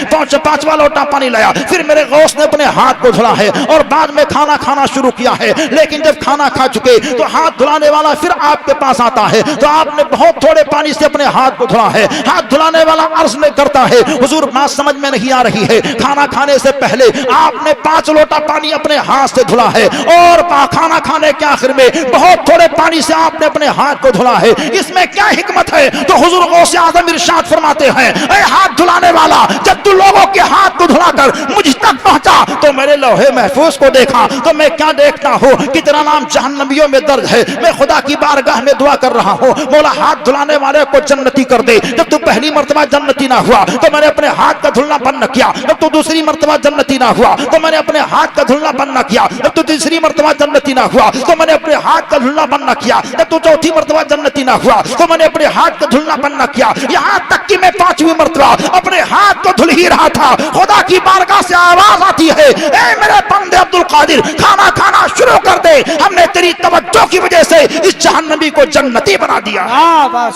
پانچواں لوٹا پانی لایا، پھر میرے غوث نے اپنے ہاتھ کو دھلا ہے اور بعد میں کھانا کھانا شروع کیا ہے. لیکن جب کھانا کھا چکے تو ہاتھ دھلانے والا پھر آپ کے پاس آتا ہے تو آپ نے بہت تھوڑے پانی سے اپنے ہاتھ کو دھلا ہے. ہاتھ دھلانے والا عرض میں کرتا ہے حضور بات سمجھ میں نہیں آ رہی ہے، کھانا کھانے سے پہلے آپ نے 5 لوٹا پانی اپنے ہاتھ سے دھلا ہے اور کھانا کھانے کے آخر میں بہت تھوڑے پانی سے آپ نے اپنے ہاتھ کو دھلا ہے، اس میں کیا حکمت ہے؟ تو حضور غوث اعظم ارشاد فرماتے ہیں اے ہاتھ دھلانے والا، جب تو لوگوں کے ہاتھ کو دھلا کر مجھ تک پہنچا تو میرے لوہے محفوظ کو دیکھا تو میں کیا دیکھتا ہوں کہ تیرا نام جہنمیوں میں درج ہے. میں خدا کی بارگاہ میں دعا کر رہا ہوں مولا ہاتھ دھلانے والے کو جنتی کر دے. جب تو پہلی مرتبہ جنتی نہ ہوا تو میں نے اپنے ہاتھ کا دھلنا بند نہ کیا. جب تو دوسری مرتبہ جنتی نہ ہوا تو میں نے اپنے ہاتھ کا دھلنا بند نہ کیا. جب تو تیسری مرتبہ جنتی نہ ہوا تو میں نے اپنے ہاتھ کا دھلنا بند نہ کیا. جب تو چوتھی مرتبہ جنتی نہ ہوا تو میں نے اپنے ہاتھ کا دھلنا بند نہ کیا. یہاں تک کہ میں 5ویں مرتبہ اپنے ہاتھ کو دھل ہی رہا تھا، خدا کی بارگاہ سے آواز آتی ہے اے میرے بندے عبد القادر کھانا کھانا شروع کر دے، ہم نے تیری توجہ کی وجہ سے اس جہنمی کو جنتی بنا دیا.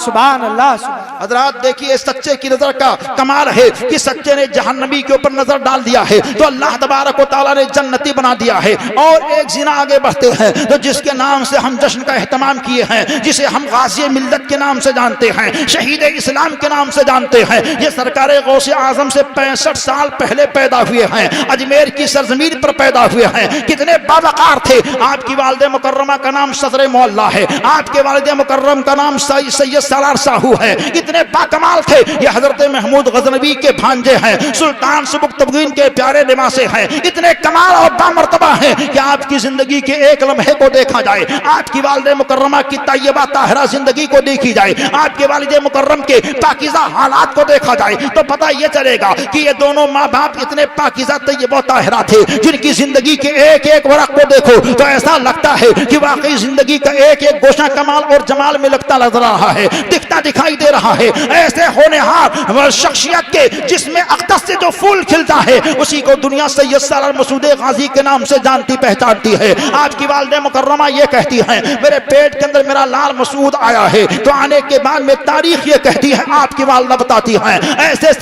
سبحان اللہ. حضرات دیکھیے سچے کی نظر کا کمال ہے کہ سچے نے جہنمی کے اوپر نظر ڈال دیا ہے تو اللہ تبارک و تعالیٰ نے جنتی بنا دیا ہے. اور ایک زنا آگے بڑھتے ہیں تو جس کے نام سے ہم جشن کا اہتمام کیے ہیں، جسے ہم غازی ملت کے نام سے جانتے ہیں، شہید اسلام کے نام سے جانتے ہیں، یہ سرکار غوث اعظم سے 65 سال پہلے پیدا ہوئے ہیں، اجمیر کی سرزمین پر پیدا ہوئے ہیں. کتنے باوقار تھے. آپ کی والد مکرمہ کا نام صدر مولا ہے، آپ کے والد مکرم کا نام سید سالار ساہو ہے. اتنے باکمال تھے. یہ حضرت محمود غزنوی کے بھانجے ہیں، سلطان سبکتگین کے پیارے نواسے ہیں. اتنے کمال اور بامرتبہ ہیں کہ آپ کی زندگی کے ایک لمحے کو دیکھا جائے، آپ کی والد مکرمہ کی طیبہ طاہرہ زندگی کو دیکھی جائے، آپ کے والد مکرم کے پاکیزہ حالات کو دیکھا جائے تو پتہ یہ چلے گا کہ یہ دونوں ماں باپ اتنے پاکیزہ طیبہ طاہرہ تھے جن کی زندگی کے ایک ایک ورق کو دیکھو تو ایسا لگتا ہے کہ واقعی زندگی کا ایک ایک گوشہ کمال اور جمال میں لگتا نظر رہا ہے، دکھتا دکھائی دے رہا ہے. ایسے ہونہار شخصیت کے جس میں اقدس سے جو پھول کھلتا ہے اسی کو دنیا سید سالار مسعود غازی کے نام سے جانتی پہچانتی ہے. آپ کی والد مکرمہ یہ کہتی ہیں میرے پیٹ کے اندر میرا لال مسعود آیا ہے تو آنے کے بعد میں تاریخ یہ کہتی ہے، آپ کی والدہ بتاتی ہیں ایسے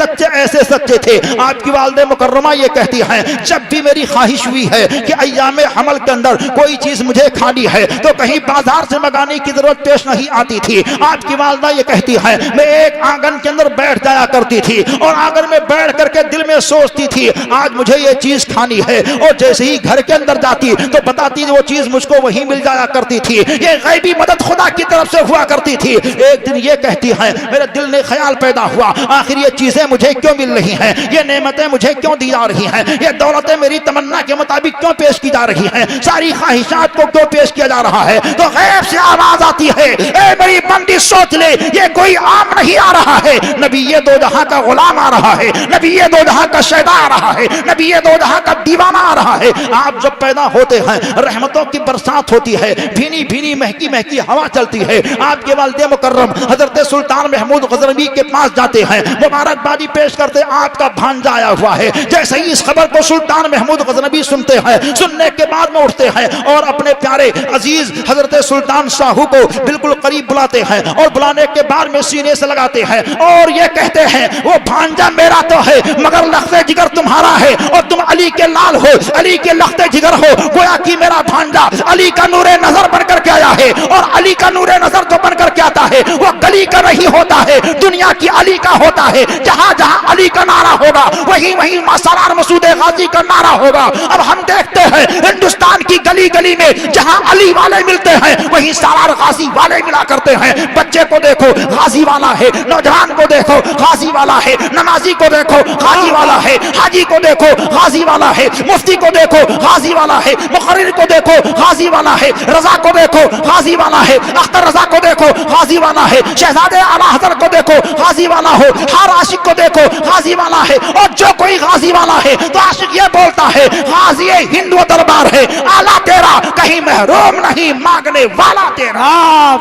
سچے تھے. آپ کی والد مکرمہ یہ کہتی ہیں جب بھی میری خواہش ہوئی ہے کہ ایام حمل کے اندر کوئی چیز مجھے کھانی ہے تو کہیں بازار سے منگانے کی ضرورت پیش نہیں آتی تھی. آپ کی والدہ یہ کہتی ہے میں ایک آنگن کے اندر بیٹھ جایا کرتی تھی اور آنگن میں بیٹھ کر کے دل میں سوچتی تھی آج مجھے یہ چیز کھانی ہے, اور جیسے ہی گھر کے اندر جاتی تو بتاتی وہ چیز مجھ کو وہیں مل جایا کرتی تھی. یہ غیبی مدد خدا کی طرف سے ہوا کرتی تھی. ایک دن یہ کہتی ہے میرے دل نے خیال پیدا ہوا آخر یہ چیزیں مجھے کیوں مل رہی ہیں, یہ نعمتیں مجھے کیوں دی جا رہی ہیں, یہ دولتیں میری تمنا کے مطابق کیوں پیش کی جا رہی ہیں, ساری خواہشات کو کیوں پیش کیا جا رہا ہے. تو غیب سے آواز آتی ہے اے میری بندی سوچ لے یہ کوئی عام نہیں آ رہا ہے, نبی یہ دو جہاں کا غلام آ رہا ہے, نبی یہ دو جہاں کا شہدا آ رہا ہے, نبی یہ دو جہاں کا دیوانہ آ رہا ہے. آپ جب پیدا ہوتے ہیں رحمتوں کی برسات ہوتی ہے, بھینی بھینی مہکی مہکی ہوا چلتی ہے. آپ کے والد مکرم حضرت سلطان محمود غزنوی کے پاس جاتے ہیں, مبارکبادی پیش کرتے آپ کا بھانجا آیا ہوا ہے. جیسے ہی اس خبر کو سلطان محمود غزنوی سنتے ہیں, سننے کے بعد میں اٹھتے ہیں اور اپنے پیارے عزیز حضرت سلطان شاہو کو بالکل قریب بلاتے ہیں اور بلانے کے بعد میں سینے سے لگاتے ہیں اور یہ کہتے ہیں وہ بھانجا میرا تو ہے مگر لختے جگر تمہارا ہے, اور تم علی کے لال ہو, علی کے لختے جگر ہو. گویا کہ میرا بھانجا علی کا نور نظر بن کر کے آیا ہے, اور علی کا نور نظر جو بن کر کے آتا ہے وہ گلی کا نہیں ہوتا ہے, دنیا کی علی کا ہوتا ہے. جہاں جہاں علی کا نعرہ ہوگا وہیں وہیں سالار مسعود غازی کا نعرہ ہوگا. اب ہم دیکھتے ہیں ہندوستان کی گلی گلی میں جہاں علی والے ملتے ہیں وہیں سالار غازی والے ملا کرتے ہیں. بچے کو دیکھو غازی والا ہے, نوجوان کو دیکھو غازی والا ہے, نمازی کو دیکھو غازی والا ہے, حاجی کو دیکھو غازی والا ہے, مفتی کو دیکھو غازی والا ہے, مقرر کو دیکھو غازی والا ہے, رضا کو دیکھو غازی والا ہے, اختر رضا کو دیکھو غازی والا ہے, شہزادے اعلی حضرت کو دیکھو غازی والا ہو, ہر عاشق کو دیکھو غازی والا ہے. اور جو کوئی غازی والا ہے تو عاشق یہ بولتا ہے غازی ہندو دربار ہے, آلہ تیرا کہیں محروم نہیں, مانگنے والا تیرا.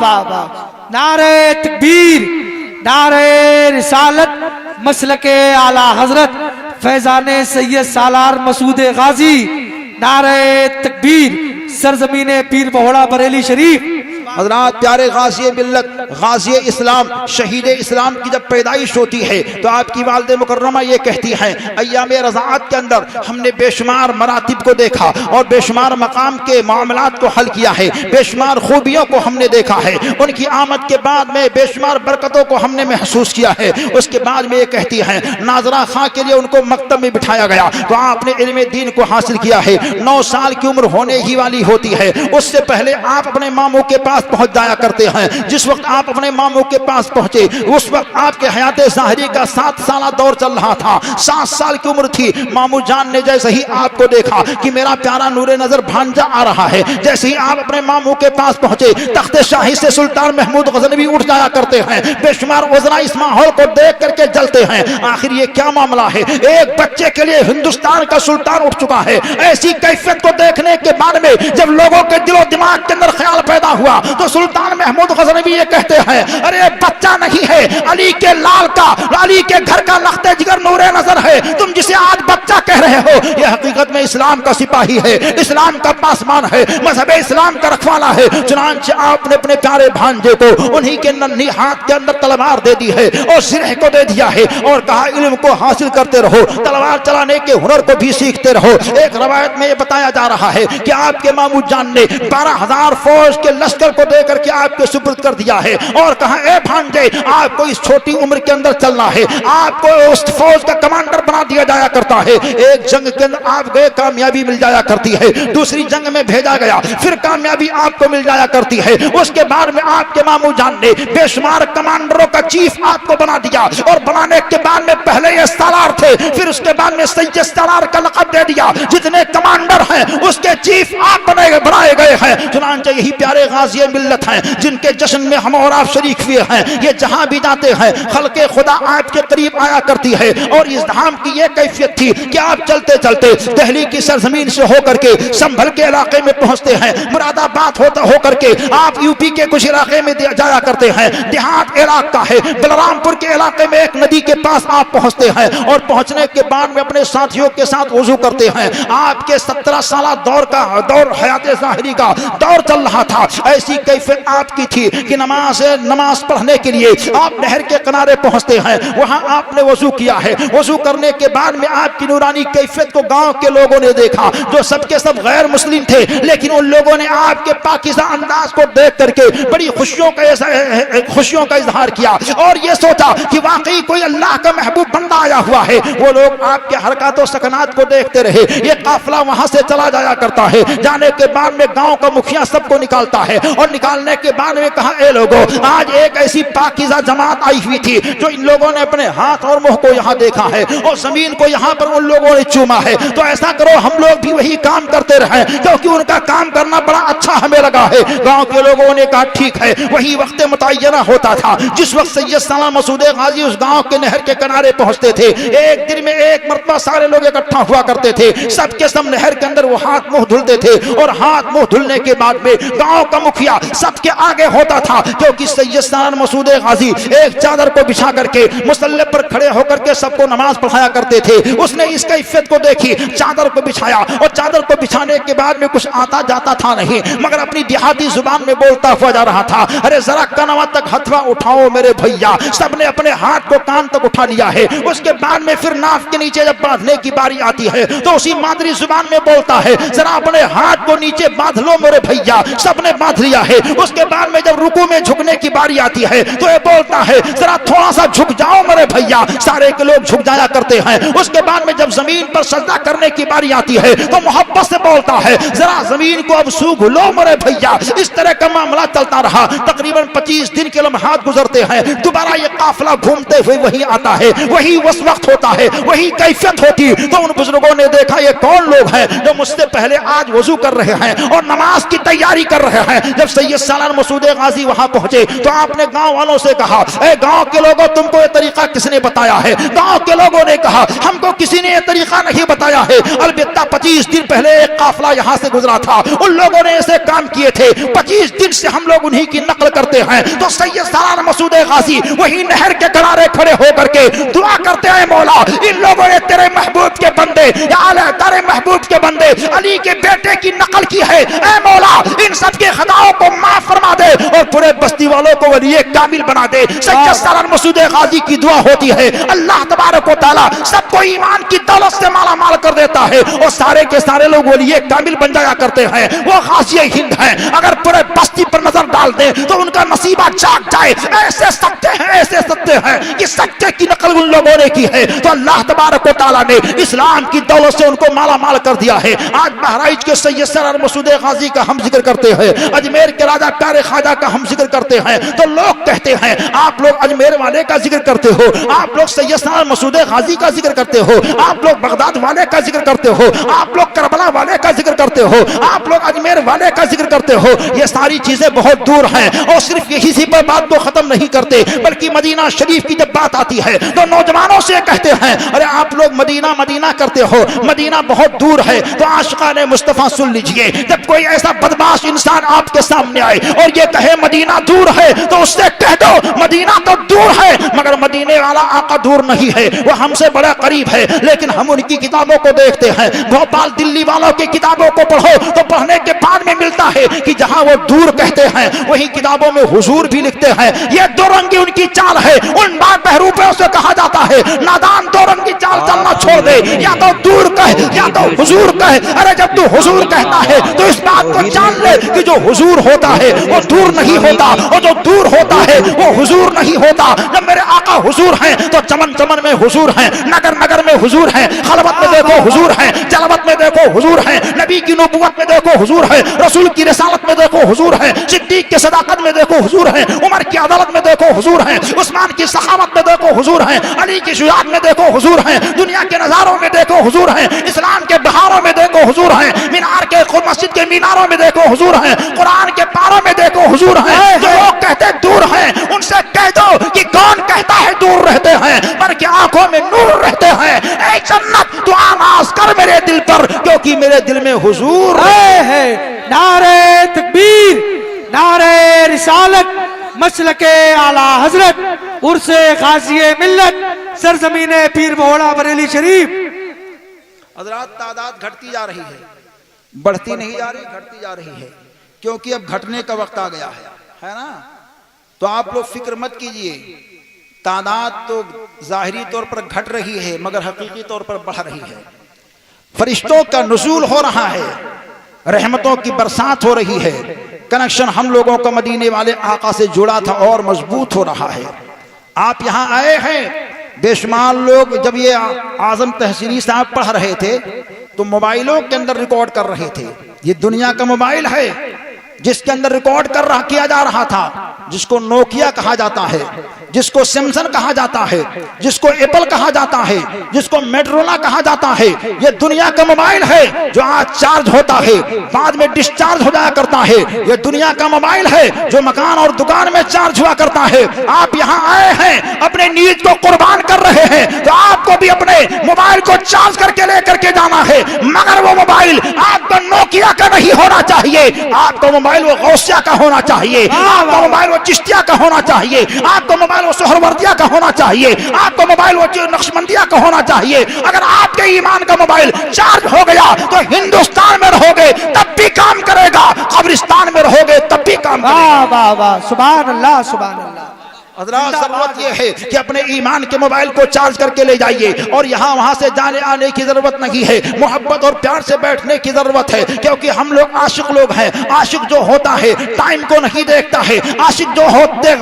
واہ واہ, نعرہ تکبیر, نعرہ رسالت, مسلک اعلی حضرت فیضان سید سالار مسعود غازی, نعرہ تکبیر, سرزمین پیر بہوڑا بریلی شریف. حضرات پیارے غازی ملت, غازی اسلام, شہید اسلام کی جب پیدائش ہوتی ہے تو آپ کی والد مکرمہ یہ کہتی ہیں ایام رضاعت کے اندر ہم نے بے شمار مراتب کو دیکھا اور بے شمار مقام کے معاملات کو حل کیا ہے, بے شمار خوبیوں کو ہم نے دیکھا ہے, ان کی آمد کے بعد میں بے شمار برکتوں کو ہم نے محسوس کیا ہے. اس کے بعد میں یہ کہتی ہیں ناظرہ خاں کے لیے ان کو مکتب میں بٹھایا گیا تو آپ نے علم دین کو حاصل کیا ہے. 9 سال کی عمر ہونے ہی والی ہوتی ہے, اس سے پہلے آپ اپنے ماموں کے پاس پہنچ جایا کرتے ہیں. جس وقت آپ اپنے ماموں کے پاس پہنچے اس وقت آپ کے حیات ظاہری کا 7 سالہ دور چل رہا تھا, 7 سال کی عمر تھی. ماموں جان نے جیسے ہی آپ کو دیکھا کہ میرا پیارا نور نظر بھانجا آ رہا ہے, جیسے ہی آپ اپنے ماموں کے پاس پہنچے تخت شاہی سے سلطان محمود غزنوی اٹھ جایا کرتے ہیں. بے شمار وزراء اس ماحول کو دیکھ کر کے جلتے ہیں, آخر یہ کیا معاملہ ہے, ایک بچے کے لیے ہندوستان کا سلطان اٹھ چکا ہے. ایسی کیفیت کو دیکھنے کے بعد میں جب لوگوں کے دل و دماغ کے اندر خیال پیدا ہوا تو سلطان محمود غزنوی یہ کہتے ہیں ارے بچہ نہیں ہے, علی کے لال کا, علی کے گھر کا لخت جگر نور نظر ہے, تم جسے آج بچہ کہہ رہے ہو یہ حقیقت میں اسلام کا سپاہی ہے, اسلام کا پاسمان ہے, مذہب اسلام کا رکھوالا ہے. چنانچہ آپ نے اپنے پیارے بھانجے کو انہی کے ننھی ہاتھ کے اندر تلوار دے دی ہے اور سرح کو دے دیا ہے اور کہا علم کو حاصل کرتے رہو, تلوار چلانے کے ہنر کو بھی سیکھتے رہو. ایک روایت میں یہ بتایا جا رہا ہے کہ آپ کے ماموں جان نے 12,000 فوج کے لشکر کو دے کر کے آپ کے سپرد کر دیا ہے اور کہا اے بھانجے آپ کو اس چھوٹی عمر کے اندر چلنا ہے, آپ کو اس فوج کا کمانڈر بنا دیا جایا کرتا ہے. ایک جنگ کے اندر آپ گئے کامیابی مل جایا کرتی ہے, دوسری جنگ میں بھیجا گیا پھر کامیابی آپ کو مل جایا کرتی ہے. اس کے بعد میں آپ کے ماموں جان نے بے شمار کمانڈروں کا چیف آپ کو بنا دیا اور بنانے کے بعد میں پہلے یہ سالار تھے, پھر اس کے بعد میں سید سالار کا لقب دے دیا. جتنے کمانڈر ہیں اس کے چیف آپ بنائے گئے ہیں. چنانچہ یہی پیارے غازی ملت ہیں جن کے جشن میں ہم اور آپ شریک ہوئے ہیں. یہ جہاں بھی جاتے ہیں خلق خدا آپ کے قریب آیا کرتی ہے اور ازدحام کی یہ کیفیت تھی کہ آپ چلتے چلتے دہلی کی سرزمین سے ہو کر کے سنبھل کے علاقے میں پہنچتے ہیں, مراد آباد ہو کر کے آپ یو پی کے کچھ علاقے میں جایا کرتے ہیں, دیہات علاقہ ہے, بلرام پور کے علاقے میں ایک ندی کے پاس آپ پہنچتے ہیں اور پہنچنے کے بعد میں اپنے ساتھیوں کے ساتھ وضو کرتے ہیں. آپ کے 17 سالہ دور حیات ظاہری کا دور چل رہا تھا. ایسی کیفیت آپ کی تھی کہ نماز پڑھنے کے لیے آپ نہر کے کنارے پہنچتے ہیں, وہاں آپ نے وضو کیا ہے. وضو کرنے کے بعد میں آپ کی نورانی کیفیت کو گاؤں کے لوگوں نے دیکھا جو سب کے سب غیر مسلم تھے, لیکن ان لوگوں نے آپ کے پاکیزہ انداز کو دیکھ کر کے بڑی خوشیوں کا اظہار کیا اور یہ سوچا کہ واقعی کوئی اللہ کا محبوب بندہ آیا ہوا ہے. وہ لوگ آپ کے حرکات و سکنات کو دیکھتے رہے. یہ قافلہ وہاں سے چلا جایا کرتا ہے. جانے کے بعد میں گاؤں کا مکھیا سب کو نکالتا ہے اور نکالنے کے بعد میں کہا, اے لوگوں, آج ایک ایسی پاکیزہ جماعت آئی ہوئی تھی جو ان لوگوں نے اپنے ہاتھ اور منہ کو یہاں دیکھا ہے اور زمین کو یہاں پر ان لوگوں نے چوما ہے. تو ایسا کرو ہم لوگ بھی وہی کام کرتے رہیں, کیونکہ ان کا کام کرنا بڑا اچھا ہمیں لگا ہے. گاؤں کے لوگوں نے کہا ٹھیک ہے. وہی وقت متعینہ ہوتا تھا جس وقت سید سالار مسعود غازی اس گاؤں کے نہر کے کنارے پہنچتے تھے. ایک دن میں ایک مرتبہ سارے لوگ اکٹھا ہوا کرتے تھے. سب کے سب نہر کے اندر وہ ہاتھ منہ دھلتے تھے اور ہاتھ منہ دھلنے کے بعد میں گاؤں کا مکھیا سب کے آگے ہوتا تھا, کیونکہ سید سالار مسعود غازی ایک چادر کو بچھا کر کے مصلی پر کھڑے ہو کر کے سب کو نماز پڑھایا کرتے تھے. اس نے اس کیفیت کو دیکھی, چادر کو بچھایا اور چادر کو بچھانے کے بعد میں کچھ آتا جاتا تھا نہیں, مگر اپنی دیہاتی زبان میں بولتا ہوا جا رہا تھا, ارے ذرا کنوا تک ہتھوا اٹھاؤ میرے بھیا. سب نے اپنے ہاتھ کو کان تک اٹھا لیا ہے. اس کے بعد میں پھر ناف کے نیچے جب باندھنے کی باری آتی ہے تو اسی مادری زبان میں بولتا ہے, ذرا اپنے ہاتھ کو نیچے باندھ لو میرے بھیا. سب نے باندھ لیا ہے. اس کے بعد میں جب رکوع میں جھکنے کی باری آتی ہے تو یہ بولتا ہے, ذرا تھوڑا سا جھک جاؤ میرے بھیا. سارے کے لوگ جھک جایا کرتے ہیں. اس کے بعد میں جب زمین پر سجدہ کرنے کی باری آتی ہے تو محبت سے بولتا ہے, ذرا زمین کو اب سوکھ لو میرے بھیا. اس طرح کا معاملہ چلتا رہا. تقریباً 25 دن کے لمحات گزرتے ہیں. دوبارہ یہ قافلہ گھومتے ہوئے وہی آتا ہے, وہی اس وقت ہوتا ہے, وہی کیفیت ہوتی. تو ان بزرگوں نے دیکھا یہ کون لوگ ہیں جو مجھ سے پہلے آج وضو کر رہے ہیں اور نماز کی تیاری کر رہے ہیں. جب سید سالار مسعود غازی وہاں پہنچے تو آپ نے گاؤں والوں سے کہا, اے گاؤں کے لوگوں, تم کو یہ طریقہ کس نے بتایا ہے؟ گاؤں کے لوگوں نے کہا, ہم کو کسی نے یہ طریقہ نہیں بتایا ہے, البتہ 25 دن پہلے ایک قافلہ یہاں سے گزرا تھا, ان لوگوں نے ایسے کام کیے تھے. 25 دن سے ہم لوگ انہی کی نقل کرتے ہیں. تو سید سالار مسعود غازی وہی نہر کے کنارے کھڑے ہو کر کے دعا کرتے ہیں, مولا ان لوگوں نے تیرے محبوب کے بندے یا تیرے محبوب کے بندے علی کے بیٹے کی نقل کی ہے, اے مولا ان سب کے خطاؤں کو معاف فرما دے اور پورے بستی والوں کو ولی کامل بنا دے. سید سالار مسعود غازی کی دعا ہوتی ہے, اللہ تبارک و تعالی سب کو ایمان کی دولت سے مالا مال کر دیتا ہے اور سارے کے سارے لوگ ولی کامل بن جایا کرتے ہیں. وہ غازی ہند ہیں, اگر پورے بستی پر نظر ڈال دیں تو ان کا نصیبہ جاگ جائے. ایسے سکتے ہیں, ایسے سکتے ہیں کہ سکتے کی نقل ان لوگوں نے کی ہے. تو اللہ تبارک و تعالی نے اسلام کی دولت سے ان کو مالا مال کر دیا ہے. آج بہرائچ کے سید سالار مسعود غازی کا ہم ذکر کرتے ہیں, اجمیر کے راجہ کار خواجہ کا ہم ذکر کرتے ہیں, تو لوگ کہتے ہیں آپ لوگ اجمیر والے کا ذکر کرتے ہو, آپ لوگ سید سالار مسعود غازی کا ذکر کرتے ہو, آپ لوگ بغداد والے کا ذکر کرتے ہو, آپ لوگ کربلا والے کا ذکر کرتے ہو, آپ لوگ اجمیر والے کا ذکر کرتے ہو. یہ ساری چیزیں بہت دور ہیں اور صرف یہی سی پر بات کو ختم نہیں کرتے, بلکہ مدینہ شریف کی جب بات آتی ہے تو نوجوانوں سے کہتے ہیں, ارے آپ لوگ مدینہ مدینہ کرتے ہو, مدینہ بہت دور ہے. تو عاشقان مصطفیٰ سن لیجئے, جب کوئی ایسا بدمعاش انسان آپ کے سامنے آئے اور یہ کہے مدینہ دور ہے تو اس سے کہہ دو مدینہ تو دور ہے مگر مدینے والا آقا دور نہیں ہے, وہ ہم سے بڑا قریب ہے. لیکن ہم ان کی کتابوں کو دیکھتے ہیں, بھوپال دلی والوں کی کتابوں کو پڑھو تو پڑھنے کے بعد میں ملتا ہے کہ جہاں وہ دور کہتے ہیں وہی کتابوں میں حضور بھی لکھتے ہیں. یہ دو رنگی ان کی چال ہے. ان بار بہروپوں سے کہا جاتا ہے نادان دو رنگی چال چلنا چھوڑ دے, یا تو دور کہہ یا تو حضور کہے. ارے جب تو حضور کہتا ہے تو اس بات کو جان لے کہ جو حضور ہوتا ہے وہ دور نہیں ہوتا, اور جو دور ہوتا ہے وہ حضور نہیں ہوتا. جب میرے آقا حضور ہیں تو چمن چمن میں حضور ہیں, نگر نگر میں حضور ہیں, خلوت میں دیکھو حضور ہیں, جلوت میں دیکھو حضور ہیں, نبی کی نبوت میں دیکھو حضور ہیں, رسول کی رسالت میں دیکھو حضور ہیں, صدیق کی صداقت میں دیکھو حضور ہیں, عمر کی عدالت میں دیکھو حضور ہیں, عثمان کی سخاوت میں دیکھو حضور ہیں, علی کی شجاعت میں دیکھو حضور ہیں, دنیا کے نظاروں میں دیکھو حضور ہیں, اسلام کے بہاروں میں دیکھو حضور ہیں, مینار کے خود مسجد کے میناروں میں دیکھو حضور ہیں, قرآن کے پاروں میں دیکھو حضور ہیں. جو لوگ کہتے دور ہیں ان سے کہہ دو کہ کون کہتا ہے دور رہتے ہیں, بلکہ آنکھوں میں نور رہتے ہیں. اے جنت تو آواز کر میرے دل پر, کیونکہ میرے دل میں حضور ہے. نعرہ تکبیر, نعرہ رسالت, مسلک اعلی حضرت, عرس غازی ملت, سرزمین پیر بہوڑا بریلی شریف. حضرات تعداد گھٹتی جا رہی ہے, بڑھتی نہیں جا رہی, گھٹتی جا رہی ہے, کیونکہ اب گھٹنے کا وقت آ گیا ہے نا. تو آپ لوگ فکر مت کیجئے, تعداد تو ظاہری طور پر گھٹ رہی ہے مگر حقیقی طور پر بڑھ رہی ہے. فرشتوں کا نزول ہو رہا ہے, رحمتوں کی برسات ہو رہی ہے. کنیکشن ہم لوگوں کا مدینے والے آقا سے جڑا تھا اور مضبوط ہو رہا ہے. آپ یہاں آئے ہیں, بے شمار لوگ جب یہ اعظم تحسینی صاحب پڑھ رہے تھے تو موبائلوں کے اندر ریکارڈ کر رہے تھے. یہ دنیا کا موبائل ہے جس کے اندر ریکارڈ کیا جا رہا تھا, جس کو نوکیا کہا جاتا ہے, جس کو سیمسنگ کہا جاتا ہے, جس کو ایپل کہا جاتا ہے, جس کو میٹرولا کہا جاتا ہے. یہ دنیا کا موبائل ہے جو آج چارج ہوتا ہے بعد میں ڈسچارج ہو جایا کرتا ہے. یہ دنیا کا موبائل ہے جو مکان اور دکان میں چارج ہوا کرتا ہے. آپ یہاں آئے ہیں, اپنے نیند کو قربان کر رہے ہیں, تو آپ کو بھی اپنے موبائل کو چارج کر کے لے کر کے جانا ہے. مگر وہ موبائل آپ کا نوکیا کا نہیں ہونا چاہیے, آپ کا موبائل وہ غوثیہ کا ہونا چاہیے, آپ کا موبائل وہ چشتیہ کا ہونا چاہیے, آپ کا موبائل وہ سہروردیہ کا ہونا چاہیے, آپ کا موبائل وہ نقشبندیہ کا ہونا چاہیے. اگر آپ کے ایمان کا موبائل چارج ہو گیا تو ہندوستان میں رہو گے تب بھی کام کرے گا, قبرستان میں رہو گے تب بھی کام کرے گا. واہ واہ واہ, سبحان اللہ سبحان اللہ. حضرات ضرورت یہ ہے کہ اپنے ایمان کے موبائل کو چارج کر کے لے جائیے, اور یہاں وہاں سے جانے آنے کی ضرورت نہیں ہے. محبت اور پیار سے بیٹھنے کی ضرورت ہے, کیونکہ ہم لوگ عاشق لوگ ہیں. عاشق جو ہوتا ہے ٹائم کو نہیں دیکھتا ہے, عاشق جو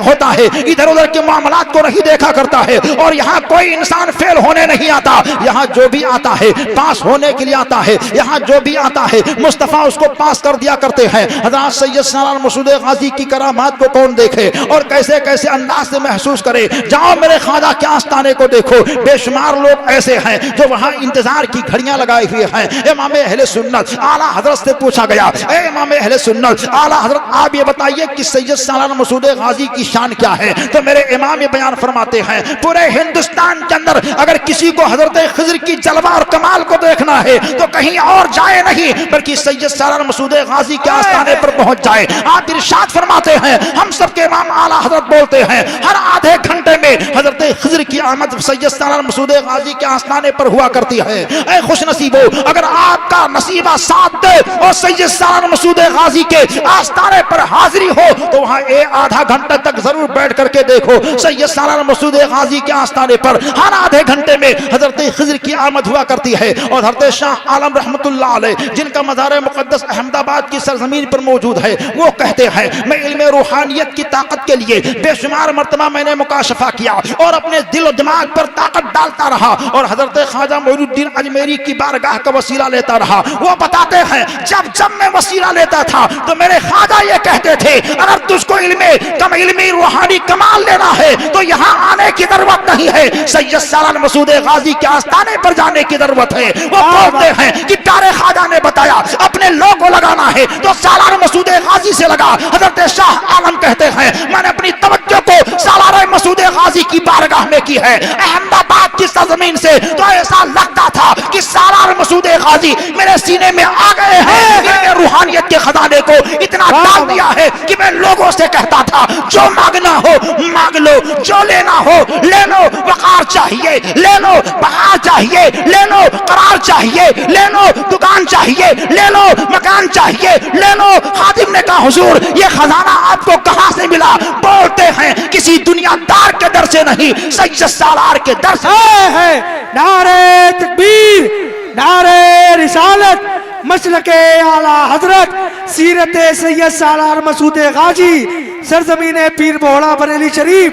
ہوتا ہے ادھر ادھر کے معاملات کو نہیں دیکھا کرتا ہے. اور یہاں کوئی انسان فیل ہونے نہیں آتا, یہاں جو بھی آتا ہے پاس ہونے کے لیے آتا ہے. یہاں جو بھی آتا ہے مصطفیٰ اس کو پاس کر دیا کرتے ہیں. حضرات سید سالار مسعود غازی کی کرامات کو کون دیکھے اور کیسے کیسے انداز سے محسوس کرے. جاؤ میرے خواجہ کے آستانے کو دیکھو, بے شمار لوگ ایسے ہیں جو وہاں انتظار کی گھڑیاں لگائے ہوئے ہیں. امام اہل سنت اعلیٰ حضرت سے پوچھا گیا, اے امام اہل سنت اعلیٰ حضرت آپ یہ بتائیے کہ سید سالار مسعود غازی کی شان کیا ہے؟ تو میرے امام یہ بیان فرماتے ہیں, پورے ہندوستان کے اندر اگر کسی کو حضرت خضر کی جلوہ اور کمال کو دیکھنا ہے تو کہیں اور جائے نہیں بلکہ سید سالار مسعود غازی کے آستانے پر پہنچ جائے. آپ ارشاد فرماتے ہیں, ہم سب کے امام اعلیٰ حضرت بولتے ہیں ہر آدھے گھنٹے میں حضرت خضر کی آمد سید سالار مسعود غازی کے آستانے پر ہوا کرتی ہے. اے خوش نصیبو, اگر آپ کا نصیبہ ساتھ دے اور سید سالار مسعود غازی کے آستانے پر حاضری ہو تو وہاں آدھا گھنٹہ تک ضرور بیٹھ کر کے دیکھو. سید سالار مسعود غازی کے آستانے پر ہر آدھے گھنٹے میں حضرت خضر کی آمد ہوا کرتی ہے. اور حضرت شاہ عالم رحمت اللہ علیہ جن کا مزار مقدس احمد آباد کی سرزمین پر موجود ہے, وہ کہتے ہیں میں علم روحانیت کی طاقت کے لیے بے شمار مرتبہ میں نے مکاشفہ کیا اور اپنے دل و دماغ پر طاقت ڈالتا رہا اور حضرت خواجہ معین الدین اجمیری کی بارگاہ کا وسیلہ لیتا رہا. وہ بتاتے ہیں جب میں وسیلہ لیتا تھا تو میرے خواجہ یہ کہتے تھے اگر تجھ کو علمی روحانی کمال لینا ہے تو یہاں آنے کی ضرورت نہیں ہے, سید سالار مسعود غازی کے آستانے پر جانے کی ضرورت ہے. وہ بولتے ہیں کہ پیارے خواجہ نے بتایا اپنے لوگو لگانا ہے تو سالار مسعود غازی سے لگا. حضرت شاہ عالم کہتے ہیں میں نے اپنی توجہ کو سالار مسعود غازی کی بارگاہ میں کی ہے. احمد آباد کی سرزمین سے تو ایسا لگتا تھا کہ سالار مسعود غازی میرے سینے میں آ گئے ہیں. میں روحانیت کے خزانے کو اتنا ڈال دیا ہے کہ میں لوگوں سے کہتا تھا جو مانگنا ہو مانگ لو, جو لینا ہو لے لو. وقار چاہیے لے لو, بہار چاہیے لے لو, قرار چاہیے لے لو, دکان چاہیے لے لو, مکان چاہیے لے لو. خادم نے کہا حضور یہ خزانہ آپ کو کہاں سے ملا؟ بولتے ہیں کسی دنیا دار کے در سے نہیں, سید سالار کے در سے ہے. نعرہ تکبیر, نعرہ رسالت, مسلک اعلیٰ حضرت, سیرت سید سالار مسعود غازی, سرزمین پیر بہوڑا بریلی شریف.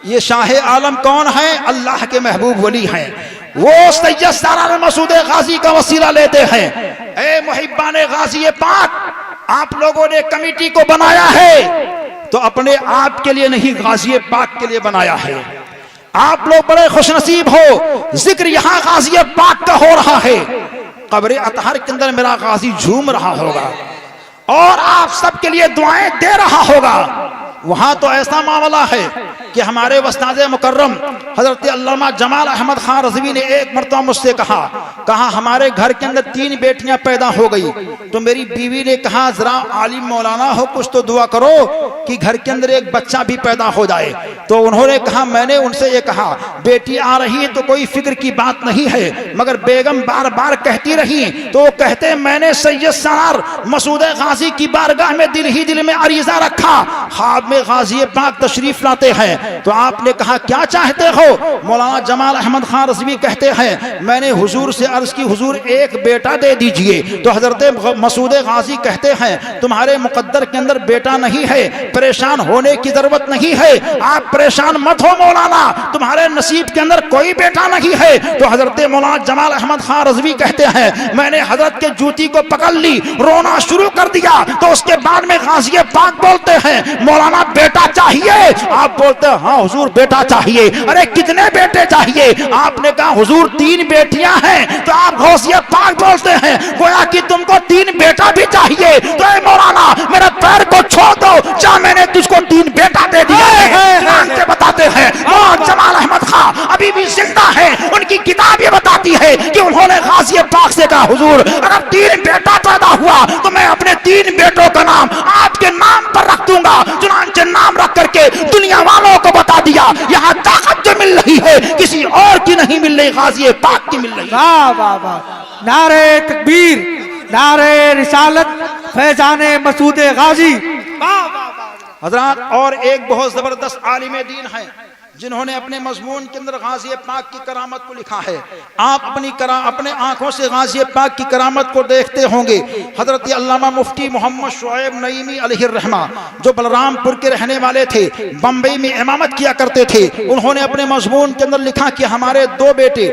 یہ شاہ عالم کون ہے؟ اللہ کے محبوب ولی ہیں. وہ سید سالار مسعود غازی کا وسیلہ لیتے ہیں. اے محبان غازی پاک, آپ لوگوں نے کمیٹی کو بنایا ہے تو اپنے آپ کے لیے نہیں غازی پاک کے لیے بنایا ہے. آپ لوگ بڑے خوش نصیب ہو, ذکر یہاں غازی پاک کا ہو رہا ہے. قبر اطہر کے اندر میرا غازی جھوم رہا ہوگا اور آپ سب کے لیے دعائیں دے رہا ہوگا. وہاں تو ایسا معاملہ ہے کہ ہمارے استاد مکرم حضرت علامہ جمال احمد خان رضوی نے ایک مرتبہ مجھ سے کہا ہمارے گھر کے اندر 3 بیٹیاں پیدا ہو گئی. تو میری بیوی نے کہا ذرا عالم مولانا ہو کچھ تو دعا کرو کہ گھر کے اندر ایک بچہ بھی پیدا ہو جائے. تو انہوں نے کہا میں نے ان سے یہ کہا بیٹی آ رہی ہے تو کوئی فکر کی بات نہیں ہے, مگر بیگم بار بار کہتی رہی تو وہ کہتے میں نے سید سالار مسعود غازی کی بارگاہ میں دل ہی دل میں عریضہ رکھا, خواب میں کے غازی پاک تشریف لاتے ہیں تو آپ نے کہا کیا چاہتے ہو؟ مولانا جمال احمد خان رضوی کہتے ہیں میں نے حضور سے عرض کی حضور ایک بیٹا دے دیجئے. تو حضرت مسعود غازی کہتے ہیں تمہارے مقدر کے اندر بیٹا نہیں ہے, پریشان ہونے کی ضرورت نہیں ہے, آپ پریشان مت ہو مولانا, تمہارے نصیب کے اندر کوئی بیٹا نہیں ہے. تو حضرت مولانا جمال احمد خان رضوی کہتے ہیں میں نے حضرت کے جوتی کو پکڑ لی, رونا شروع کر دیا. تو اس کے بعد میں غازی پاک بولتے ہیں مولانا بیٹا چاہیے؟ آپ بولتے ہیں ہاں حضور بیٹا چاہیے. ارے کتنے بیٹے چاہیے؟ آپ نے کہا حضور 3 بیٹیاں ہیں. تو آپ غوث پاک بولتے ہیں گویا کہ تم کو 3 بیٹا بھی چاہیے. تو اے مولانا میرے پیر کو چھوڑ دو, جا میں نے تجھ کو 3 بیٹا دے دیا ہے. چنانچہ بتاتے ہیں مولانا جمال احمد خان ابھی بھی زندہ ہے, ان کی کتاب یہ بتاتی ہے کہ انہوں نے غازی پاک سے کہا حضور اگر 3 بیٹا پیدا ہوا تو میں اپنے 3 بیٹوں کا نام آپ کے نام پر رکھ دوں گا. چنانچہ نام رکھ کر کے دنیا والوں کو بتا دیا یہاں طاقت جو مل رہی ہے کسی اور کی نہیں مل رہی, غازی پاک کی مل رہی. واہ واہ واہ, نعرہ تکبیر, نعرہ رسالت, فیضان مسعود غازی. حضرات اور ایک بہت زبردست عالم دین ہے جنہوں نے اپنے مضمون کے اندر غازی پاک کی کرامت کو لکھا ہے. آپ اپنے آنکھوں سے غازی پاک کی کرامت کو دیکھتے ہوں گے. حضرت علامہ مفتی محمد شعیب نعیمی علیہ الرحمہ جو بلرام پور کے رہنے والے تھے, بمبئی میں امامت کیا کرتے تھے, انہوں نے اپنے مضمون کے اندر لکھا کہ ہمارے 2 بیٹے,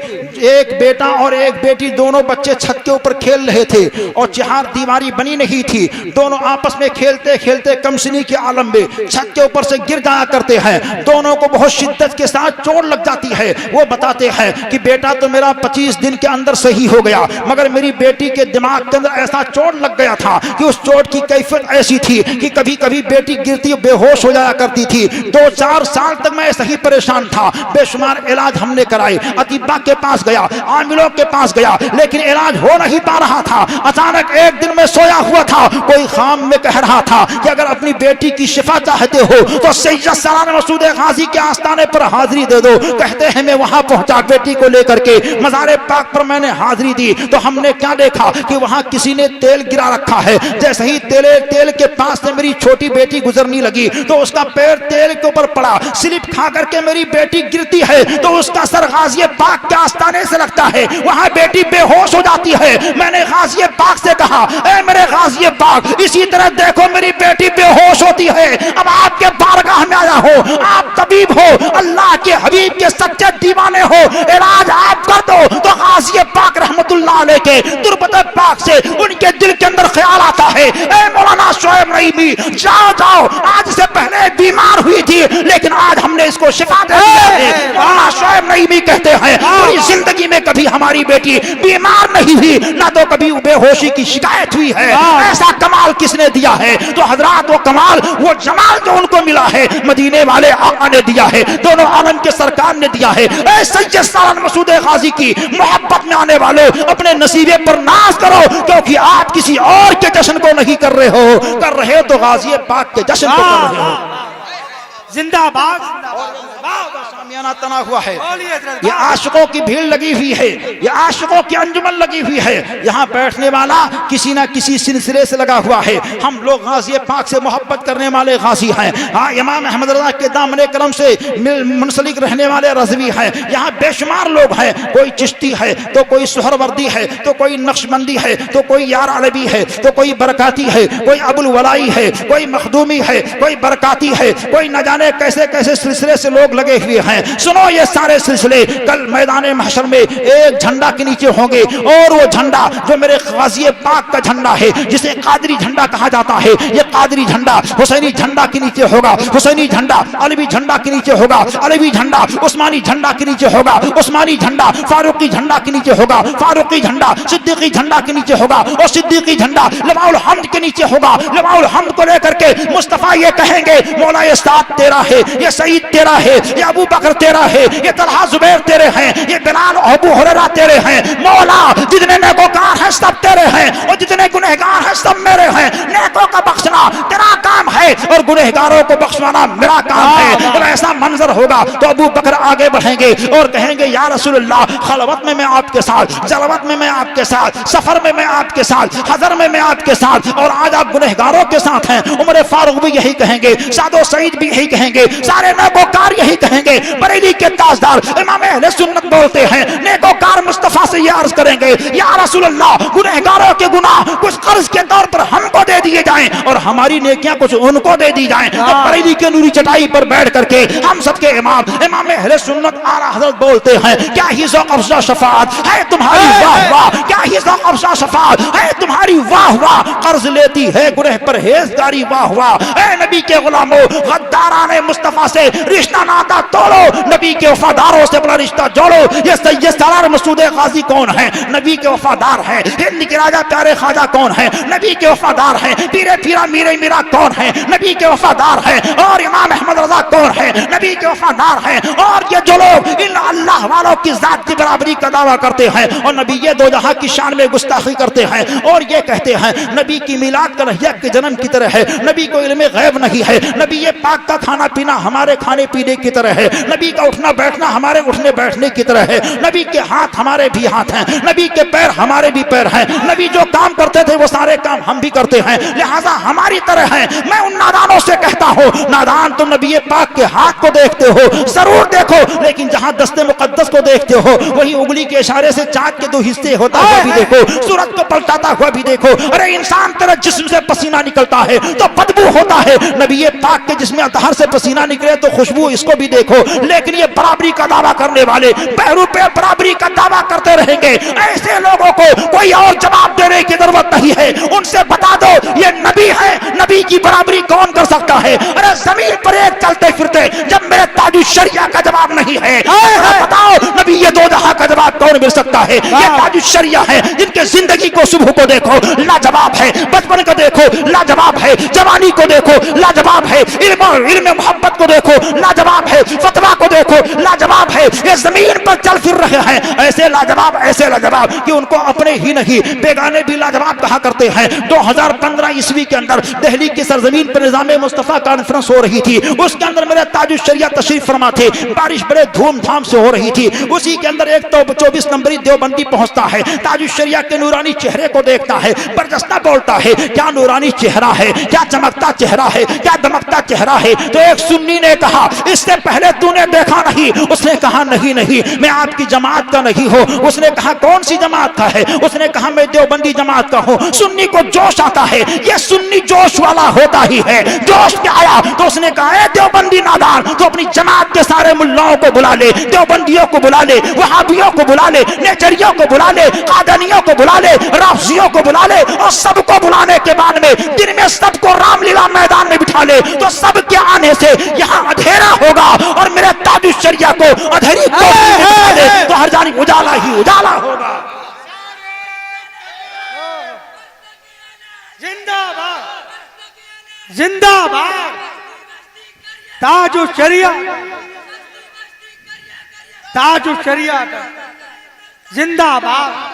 ایک بیٹا اور ایک بیٹی, دونوں بچے چھت کے اوپر کھیل رہے تھے اور چہار دیواری بنی نہیں تھی. دونوں آپس میں کھیلتے کھیلتے کمسنی کے عالم میں چھت کے اوپر سے گر جایا کرتے ہیں. دونوں کو بہت شدت کے ساتھ چوٹ لگ جاتی ہے. وہ بتاتے ہیں کہ بیٹا تو میرا 25 دن کے اندر صحیح ہو گیا, مگر میری بیٹی کے دماغ کے اندر ایسا چوٹ لگ گیا تھا کہ اس چوٹ کی کیفیت ایسی تھی کہ کبھی کبھی بیٹی گرتی بے ہوش ہو جایا کرتی تھی. 2-4 سال تک میں ایسا ہی پریشان تھا. بے شمار علاج ہم نے کرائے, اطباء کے پاس گیا, عاملوں کے پاس گیا, لیکن علاج ہو نہیں پا رہا تھا. اچانک ایک دن میں سویا ہوا تھا, کوئی خام میں کہہ رہا تھا کہ اگر اپنی بیٹی کی شفا چاہتے ہو تو سید سالار مسعود غازی کے آستانے پر حاضری دے دو. کہتے ہیں میں وہاں پہنچا بیٹی کو لے کر کے مزار پاک پر میں نے حاضری دی تو ہم نے کیا دیکھا کہ وہاں کسی نے تیل گرا رکھا ہے. جیسے ہی تیل کے پاس سے میری چھوٹی بیٹی گزرنی لگی تو اس کا پیر تیل کے اوپر پڑا, سلپ کھا کر کے میری بیٹی گرتی ہے تو اس کا سر غازی پاک کے آستانے سے لگتا ہے, وہاں بیٹی بے ہوش ہو جاتی ہے. میں نے غازی پاک سے کہا اے میرے غازی پاک اسی طرح دیکھو میری بیٹی بے ہوش ہوتی ہے, اب آپ کے بارگاہ میں آیا ہو, آپ طبیب ہو, اللہ کے حبیب کے سچے دیوانے ہو, علاج آپ کر دو. تو غازی پاک رحمت اللہ علیہ کے تربت پاک سے ان کے دل کے اندر خیال آتا ہے اے مولانا شعیب نعیمی جاؤ, آج سے پہلے بیمار ہوئی تھی لیکن آج ہم نے اس کو شفا دے دیا ہے. مولانا شعیب نعیمی کہتے ہیں پوری زندگی میں کبھی ہماری بیٹی بیمار نہیں ہوئی, نہ تو کبھی بے ہوشی کی شکایت ہوئی ہے. ایسا کمال کس نے دیا ہے؟ تو حضرات وہ کمال, وہ جمال جو ان کو ملا ہے مدینے والے آقا نے دیا ہے, دونوں عالم کے سرکار نے دیا ہے. اے سید سالار مسعود غازی کی محبت میں آنے والوں اپنے نصیبے پر ناز کرو, کیونکہ آپ کسی اور کے جشن کو نہیں کر رہے ہو تو غازی پاک کے جشن کو کر رہے ہو. زندہ باد. سامیانہ تنا ہوا ہے, یہ عاشقوں کی بھیڑ لگی ہوئی ہے, یہ عاشقوں کی انجمن لگی ہوئی ہے. یہاں بیٹھنے والا کسی نہ کسی سلسلے سے لگا ہوا ہے. ہم لوگ غازی پاک سے محبت کرنے والے غازی ہیں. ہاں امام احمد رضا کے دامن کرم سے منسلک رہنے والے رضوی ہیں. یہاں بے شمار لوگ ہیں, کوئی چشتی ہے تو کوئی سہروردی ہے تو کوئی نقشبندی ہے تو کوئی یار علوی ہے تو کوئی برکاتی ہے, کوئی ابوالولائی ہے, کوئی مخدومی ہے, کوئی برکاتی ہے, کوئی نہ جانے کیسے کیسے سلسلے سے لوگ لگے ہوئے ہیں. سنو یہ سارے سلسلے کل میدان محشر میں ایک جھنڈا کے نیچے ہوں گے, اور وہ جھنڈا جو میرے غازی پاک کا جھنڈا ہے جسے قادری جھنڈا کہا جاتا ہے, یہ قادری جھنڈا حسینی جھنڈا کے نیچے ہوگا, حسینی جھنڈا علوی جھنڈا کے نیچے ہوگا, علوی جھنڈا عثمانی جھنڈا کے نیچے ہوگا, عثمانی جھنڈا فاروقی جھنڈا کے نیچے ہوگا, فاروقی جھنڈا صدیقی جھنڈا کے نیچے ہوگا, اور صدیقی جھنڈا لواء الحمد کے نیچے ہوگا. لواء الحمد کو لے کر کے مصطفیٰ یہ کہیں گے مولا یہ ساتھ تیرا ہے, یہ سعید تیرا ہے, یہ ابو بکر تیرا ہے, یہ طلحہ زبیر تیرے ہیں, یہ بلال ابو ہریرہ تیرے ہیں. مولا جتنے نیکوکار ہیں سب تیرے ہیں اور جتنے گنہگار ہیں سب میرے ہیں، نیکوں کا بخشنا تیرا کام ہے اور گنہگاروں کو بخشوانا میرا کام ہے۔ جب ایسا منظر ہوگا تو ابو بکر آگے بڑھیں گے اور کہیں گے یا رسول اللہ، خلوت میں آپ کے ساتھ، جلوت میں آپ کے ساتھ، سفر میں آپ کے ساتھ، حضر میں آپ کے ساتھ، اور آج آپ گنہگاروں کے ساتھ ہیں۔ عمر فاروق بھی یہی کہیں گے، سعد و سعید بھی یہی کہیں گے، سارے نیکوکار یہی کہیں گے۔ بریلی کے تاجدار امام اہل سنت بولتے ہیں، نیکوکار مصطفیٰ سے یہ عرض کریں گے یا رسول اللہ، گنہگاروں کے گناہ کچھ قرض کے طور پر ہم کو دے دیے جائیں اور ہماری نیکیاں کچھ ان کو دے دی جائیں۔ بریلی کے نوری چٹائی پر بیٹھ کر کے ہم سب کے امام اہل سنت اعلیٰ حضرت بولتے ہیں، کیا ہی ذوق افزا شفاعت ہے تمہاری، واہ واہ، کیا ہی ذوق افزا شفاعت ہے تمہاری، واہ واہ، قرض لیتی ہے گنہ پرہیزگاری، واہ واہ۔ اے نبی کے غلاموں، غداران مصطفیٰ سے رشتہ ناتا توڑو، نبی کے وفاداروں سے اپنا رشتہ جوڑو۔ یہ سید سالار مسعود غازی کون ہے؟ نبی کے وفادار ہیں۔ ہند کے راجہ پیارے خواجہ کون ہے؟ نبی کے وفادار ہیں۔ پیرے پیرا میرے میرا کون ہے؟ نبی کے وفادار ہیں۔ اور امام احمد رضا کون ہے؟ نبی کے وفادار ہیں۔ اور یہ جو لوگ ان اللہ والوں کی ذات کی برابری کا دعویٰ کرتے ہیں اور نبی یہ دو جہاں کی شان میں گستاخی کرتے ہیں اور یہ کہتے ہیں نبی کی میلاد کا لحیہ کے جنم کی طرح ہے، نبی کو علم غیب نہیں ہے، نبی یہ پاک کا کھانا پینا ہمارے کھانے پینے کی طرح ہے، نبی کا اٹھنا بیٹھنا ہمارے اٹھنے بیٹھنے کی طرح ہے، نبی کے ہاتھ ہمارے بھی ہاتھ ہیں، نبی کے پیر ہمارے بھی پیر ہیں، نبی جو کام کرتے تھے وہ سارے کام ہم بھی کرتے ہیں، لہٰذا ہماری طرح ہیں۔ میں ان نادانوں سے کہتا ہوں، نادان تم نبی پاک کے ہاتھ کو دیکھتے ہو، ضرور دیکھو، لیکن جہاں دست مقدس کو دیکھتے ہو وہی انگلی کے اشارے سے چاند کے دو حصے ہوتا ہوا بھی دیکھو، سورج کو پلٹاتا ہوا بھی دیکھو۔ ارے انسان تیرے جسم سے پسینہ نکلتا ہے تو بدبو ہوتا ہے، نبی پاک کے جسم اطہر سے پسینہ نکلے تو خوشبو اس کو بھی دیکھو۔ لیکن یہ برابری کا دعویٰ کرنے والے پیرو پہ برابری کا دعویٰ کرتے رہیں گے، ایسے لوگوں کو کوئی اور جواب دینے کی ضرورت نہیں ہے، ان سے بتا دو یہ نبی ہے، نبی کی برابری کون کر سکتا ہے؟ ارے زمین پر ایک چلتے پھرتے جب میرے تاج الشریعہ کا جواب نہیں ہے، بتاؤ نبی یہ دو جہاں کا جواب کون مل سکتا ہے؟ یہ تاج الشریعہ ہے جن کے زندگی کو صبح کو دیکھو لاجواب ہے، بچپن کو دیکھو لاجواب ہے، جوانی کو دیکھو لاجواب ہے، علم محبت کو دیکھو لاجواب ہے، فتویٰ کو دیکھو لاجواب ہے، یہ زمین پر چل پھر رہے ہیں ایسے لاجواب کہ ان کو اپنے ہی نہیں بیگانے بھی لاجواب کہا کرتے ہیں۔ 2015 عیسوی کے اندر دہلی کی سرزمین پر نظام مصطفیٰ کانفرنس ہو رہی تھی، اس کے اندر میرے تاج الشریعہ تشریف فرما تھے، بارش بڑے دھوم دھام سے ہو رہی تھی، اسی کے اندر ایک تو 24 نمبری دیوبندی پہنچتا ہے، تاج الشریعہ کے نورانی چہرے کو دیکھتا ہے، برجستہ بولتا ہے کیا نورانی چہرہ ہے، کیا چمکتا چہرہ ہے، کیا دمکتا چہرہ ہے۔ تو ایک سنی نے کہا اس سے پہلے تو نے دیکھا نہیں؟ اس نے کہا نہیں میں آپ کی جماعت کا نہیں ہوں۔ اس نے کہا کون سی جماعت کا ہے؟ اس نے کہا میں دیوبندی جماعت کا ہوں۔ سنی کو جوش آتا ہے، یہ سنی جوش والا ہوتا ہی ہے، جوش کیا آیا تو اس نے کہا اے دیوبندی نادان، تو اپنی جماعت کے سارے ملاؤں کو بلا لے، دیوبندیوں کو بلا لے، وہابیوں کو بلا لے، نیچریوں کو بلا لے، قادنیوں کو بلا لے، رافضیوں کو بلا لے، اور سب کو بلانے کے بعد میں دن میں سب کو رام لیلا میدان میں بٹھا لے، تو سب کے آنے سے یہاں اندھیرا ہوگا اور میرے تاج الشریعہ کو اندھیری کوٹھی میں بٹھا لے تو ہر جانب اجالا ہی اجالا ہوگا۔ زندہ باد، زندہ باد تاج الشریعہ، تاج الشریعہ زندہ باد۔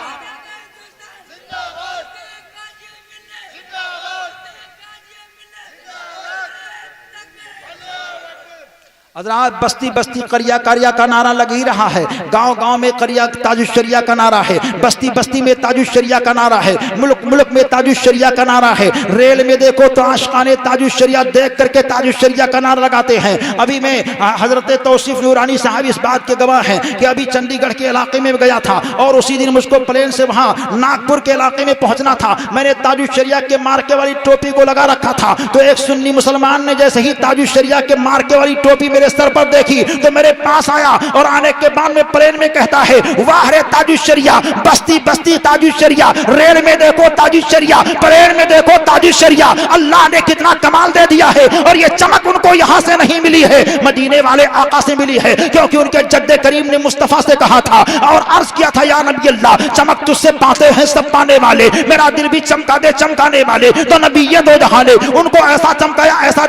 حضرات بستی بستی قریہ قریہ کا نعرہ لگ ہی رہا ہے، گاؤں گاؤں میں قریہ تاج الشریعہ کا نعرہ ہے، بستی بستی میں تاج الشریعہ کا نعرہ ہے، ملک ملک میں تاج الشریعہ کا نعرہ ہے، ریل میں دیکھو تو عاشقان تاج الشریعہ دیکھ کر کے تاج الشریعہ کا نعرہ لگاتے ہیں۔ ابھی میں حضرت توصیف نورانی صاحب اس بات کے گواہ ہیں کہ ابھی چندی گڑھ کے علاقے میں گیا تھا اور اسی دن مجھ کو پلین سے وہاں ناگپور کے علاقے میں پہنچنا تھا، میں نے تاج الشریعہ کے مارکے والی ٹوپی کو لگا رکھا تھا، تو ایک سنی مسلمان نے جیسے ہی تاج الشریعہ کے مارکے والی ٹوپی میرے سر پر دیکھی تو میرے پاس آیا اور آنے کے بعد میں پلین میں کہتا ہے واہ رے تاج الشریعہ، بستی بستی تاج الشریعہ، ریل میں دیکھو تاج الشریعہ، پلین میں دیکھو تاج الشریعہ، اللہ نے کتنا کمال دے دیا ہے، اور یہ چمک ان کو یہاں سے نہیں ملی ہے، مدینے والے آقا سے ملی ہے، کیونکہ ان کے جد کریم نے مصطفیٰ سے کہا تھا اور عرض کیا تھا یا نبی اللہ چمک تجھ سے پاتے ہیں سب پانے والے، میرا دل بھی چمکا دے چمکانے والے، تو نبی یہ دو جہاں نے ان کو ایسا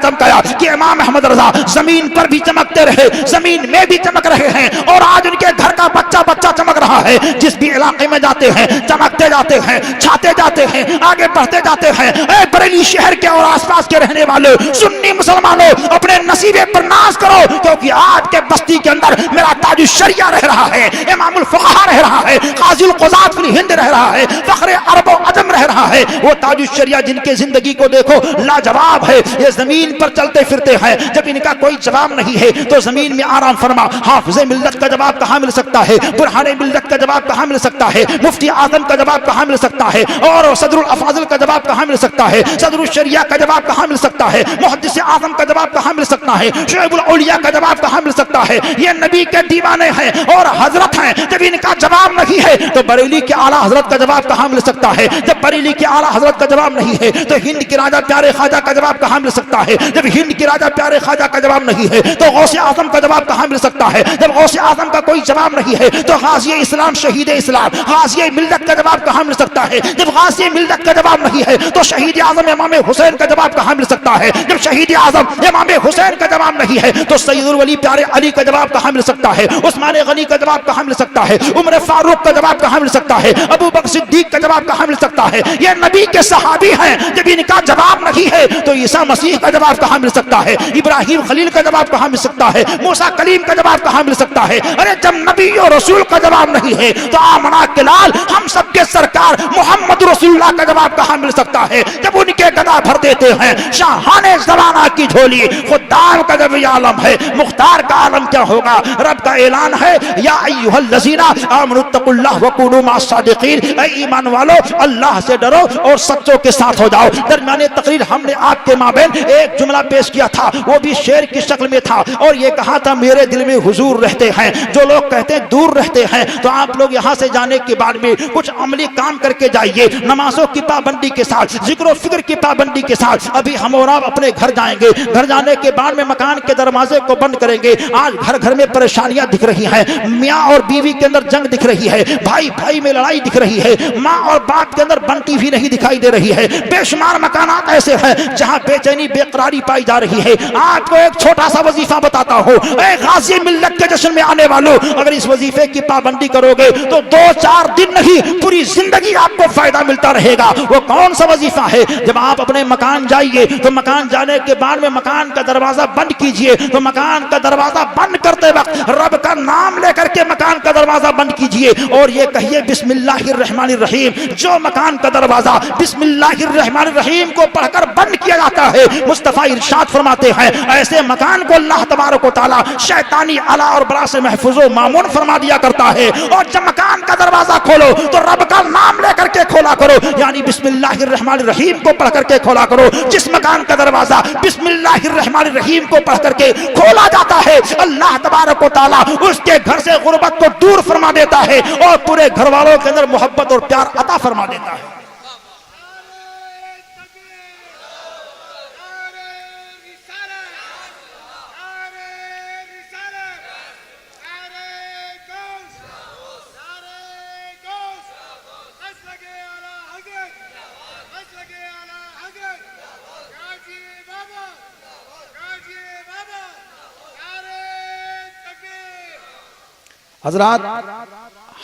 چمکایا کہ امام احمد رضا زمین پر بھی چمکتے رہے، زمین میں بھی چمک رہے ہیں، اور آج ان کے گھر کا بچہ چمک رہا ہے، جس بھی علاقے علاقے میں جاتے ہیں چمکتے جاتے ہیں چھاتے جاتے ہیں آگے بڑھتے جاتے ہیں۔ اے بریلی شہر کے اور آس پاس کے رہنے والوں سنی مسلمانوں اپنے نصیبے پر ناز کرو، کیونکہ آپ کے بستی کے اندر میرا تاج الشریعہ رہ رہا ہے، امام الفقہا رہ رہا ہے، قاضی القضات فی الہند رہ رہا ہے، فخر عرب و عجم رہ رہا ہے۔ وہ تاج الشریعہ جن کے زندگی کو دیکھو لاجواب ہے، یہ زمین پر چلتے پھرتے ہیں، جب ان کا کوئی جواب نہیں ہے تو زمین میں آرام فرما۔ حافظ ملت کا جواب کہاں مل سکتا ہے؟ برہان ملت کا جواب کہاں مل سکتا ہے؟ مفتی اعظم کا جواب کہاں مل سکتا ہے؟ اور صدر الافاضل کا جواب کہاں مل سکتا ہے؟ صدر الشریعہ کا جواب کہاں مل سکتا ہے؟ محدث اعظم کا جواب کہاں مل سکتا ہے؟ شعیب الاولیاء کا جواب کہاں مل سکتا ہے؟ یہ نبی کے دیوانے ہیں اور حضرت ہیں، جب ان کا جواب نہیں ہے تو بریلی کے اعلیٰ حضرت کا جواب کہاں مل سکتا ہے؟ جب بریلی کے اعلیٰ حضرت کا جواب نہیں ہے تو ہند کے راجہ پیارے خواجہ کا جواب کہاں مل سکتا ہے؟ جب ہند کے راجہ پیارے خواجہ کا جواب نہیں ہے تو غوث اعظم کا جواب کہاں مل سکتا ہے؟ جب غوث اعظم کا کوئی جواب نہیں ہے تو غازی اسلام شہید اسلام غازی ملت کا جواب کہاں مل سکتا ہے؟ جب غازی ملت کا جواب نہیں ہے تو شہید اعظم امام حسین کا جواب کہاں مل سکتا ہے؟ جب شہید اعظم امام حسین کا جواب نہیں ہے تو سید الولی پیارے علی کا جواب کہاں مل سکتا ہے؟ عثمان غنی کا جواب کہاں مل سکتا ہے؟ عمر فاروق کا جواب کہاں مل سکتا ہے؟ ابو بکر صدیق کا جواب کہاں مل سکتا ہے؟ یہ نبی کے صحابی ہیں، جب ان کا جواب نہیں ہے تو عیسیٰ مسیح کا جواب کہاں مل سکتا ہے؟ ابراہیم خلیل کا جواب کہاں مل سکتا ہے؟ موسیٰ کلیم کا جواب کہاں مل سکتا ہے؟ ارے جب نبی اور رسول کا جواب نہیں ہے تو آمنا کے لال ہم سب کے سرکار محمد رسول اللہ کا جواب کہاں مل سکتا ہے؟ جب ان کے گدا بھر دیتے ہیں شاہان زمانہ کی جھولی، خدام کا جب یہ عالم ہے مختار کا عالم کیا ہوگا؟ رب کا اعلان ہے یا ایھا الذین آمنوا اتقوا اللہ وکونوا مع الصادقین، اے ایمان والو اللہ سے ڈرو اور سچوں کے ساتھ ہو جاؤ۔ درمیان تقریر ہم نے آپ کے مابین ایک جملہ پیش کیا تھا، وہ بھی شعر کی شکل میں تھا، اور یہ کہا تھا میرے دل میں حضور رہتے ہیں۔ جو لوگ کہتے ہیں دور رہتے ہیں تو آپ لوگ یہاں سے جانے کے بعد میں کچھ عملی کام کر کے جائیے، نمازوں کی پابندی کے ساتھ، ذکر و فکر کی پابندی کے ساتھ۔ ابھی ہم اور آپ اپنے گھر جائیں گے، گھر جانے کے بعد میں مکان کے دروازے کو بند کریں گے۔ آج گھر گھر میں پریشانیاں دکھ رہی ہیں، میاں اور بیوی کے اندر جنگ دکھ رہی ہے، بھائی بھائی میں لڑائی دکھ رہی ہے، ماں اور باپ کے اندر بنتی بھی نہیں دکھائی دے رہی ہے۔ بے شمار مکانات ایسے ہیں جہاں بے چینی بے قراری پائی جا رہی ہے۔ آپ کو ایک چھوٹا سا وظیفہ بتاتا ہوں، اے غازی ملت کے جشن میں آنے والوں، اگر اس وظیفے کی پابندی کرو گے تو 2-4 دن نہیں پوری زندگی آپ کو فائدہ ملتا رہے گا۔ وہ کون سا وظیفہ ہے؟ جب آپ اپنے مکان جائیے تو مکان جانے کے بعد میں مکان کا دروازہ بند کیجئے، تو مکان کا دروازہ بند کرتے وقت رب کا نام لے کر کے مکان کا دروازہ بند کیجئے اور یہ کہیے بسم اللہ الرحمن الرحیم۔ جو مکان کا دروازہ بسم اللہ الرحمن الرحیم کو پڑھ کر بند کیا جاتا ہے، مصطفیٰ ارشاد فرماتے ہیں ایسے مکان کو اللہ تبارک و تعالی شیطانی الا اور بلا سے محفوظ و مامون فرما دیا کرتا ہے۔ اور جب مکان کا دروازہ کھولو تو رب کا نام لے کر کے کھولا کرو، یعنی بسم اللہ الرحمن الرحیم کو پڑھ کر کے کھولا کرو۔ جس مکان کا دروازہ بسم اللہ الرحمن الرحیم کو پڑھ کر کے کھولا جاتا ہے، اللہ تبارک و تعالی اس کے گھر سے غربت کو دور فرما دیتا ہے اور پورے گھر والوں کے اندر محبت اور پیار عطا فرما دیتا ہے۔ حضرات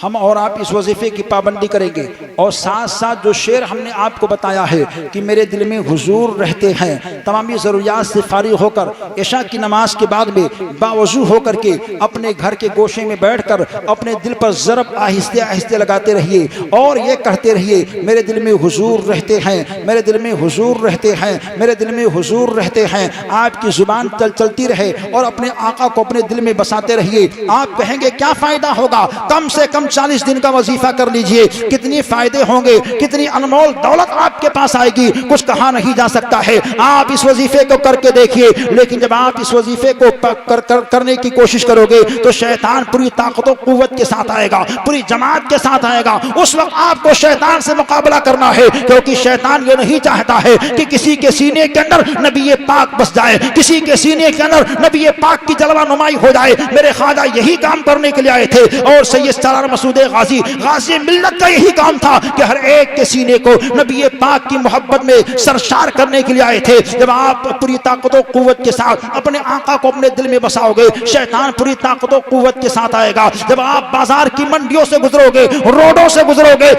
ہم اور آپ اس وظیفے کی پابندی کریں گے اور ساتھ ساتھ جو شعر ہم نے آپ کو بتایا ہے کہ میرے دل میں حضور رہتے ہیں، تمامی ضروریات سے فارغ ہو کر عشاء کی نماز کے بعد میں باوضو ہو کر کے اپنے گھر کے گوشے میں بیٹھ کر اپنے دل پر ضرب آہستہ آہستہ لگاتے رہیے اور یہ کہتے رہیے میرے دل میں حضور رہتے ہیں، میرے دل میں حضور رہتے ہیں، میرے دل میں حضور رہتے ہیں۔ آپ کی زبان چلتی رہے اور اپنے آقا کو اپنے دل میں بساتے رہیے۔ آپ کہیں گے کیا فائدہ ہوگا؟ کم سے کم 40 دن کا وظیفہ کر لیجئے، کتنی فائدے ہوں گے، کتنی انمول دولت آپ کے پاس آئے گی، کچھ کہا نہیں جا سکتا ہے۔ آپ اس وظیفے کو کر کے دیکھیے، لیکن جب آپ اس وظیفے کو کرنے کی کوشش کرو گے تو شیطان پوری طاقت و قوت کے ساتھ آئے گا، پوری جماعت کے ساتھ آئے گا۔ اس وقت آپ کو شیطان سے مقابلہ کرنا ہے، کیونکہ شیطان یہ نہیں چاہتا ہے کہ کسی کے سینے کے اندر نبی پاک بس جائے، کسی کے سینے کے اندر نبی پاک کی جلوہ نمائی ہو جائے۔ میرے خواجہ یہی کام کرنے کے لیے آئے تھے اور سید سالار مسعود غازی غازی ملت کا یہی کام تھا کہ ہر ایک کے سینے کو نبی پاک کی محبت میں سرشار کرنے کے لیے آئے تھے. جب آپ پوری طاقت و قوت کے ساتھ اپنے آقا کو اپنے دل میں بساؤ گے, شیطان پوری طاقت و قوت کے ساتھ آئے گا. جب آپ بازار کی منڈیوں سے گزرو گے, روڈوں سے گزرو گے,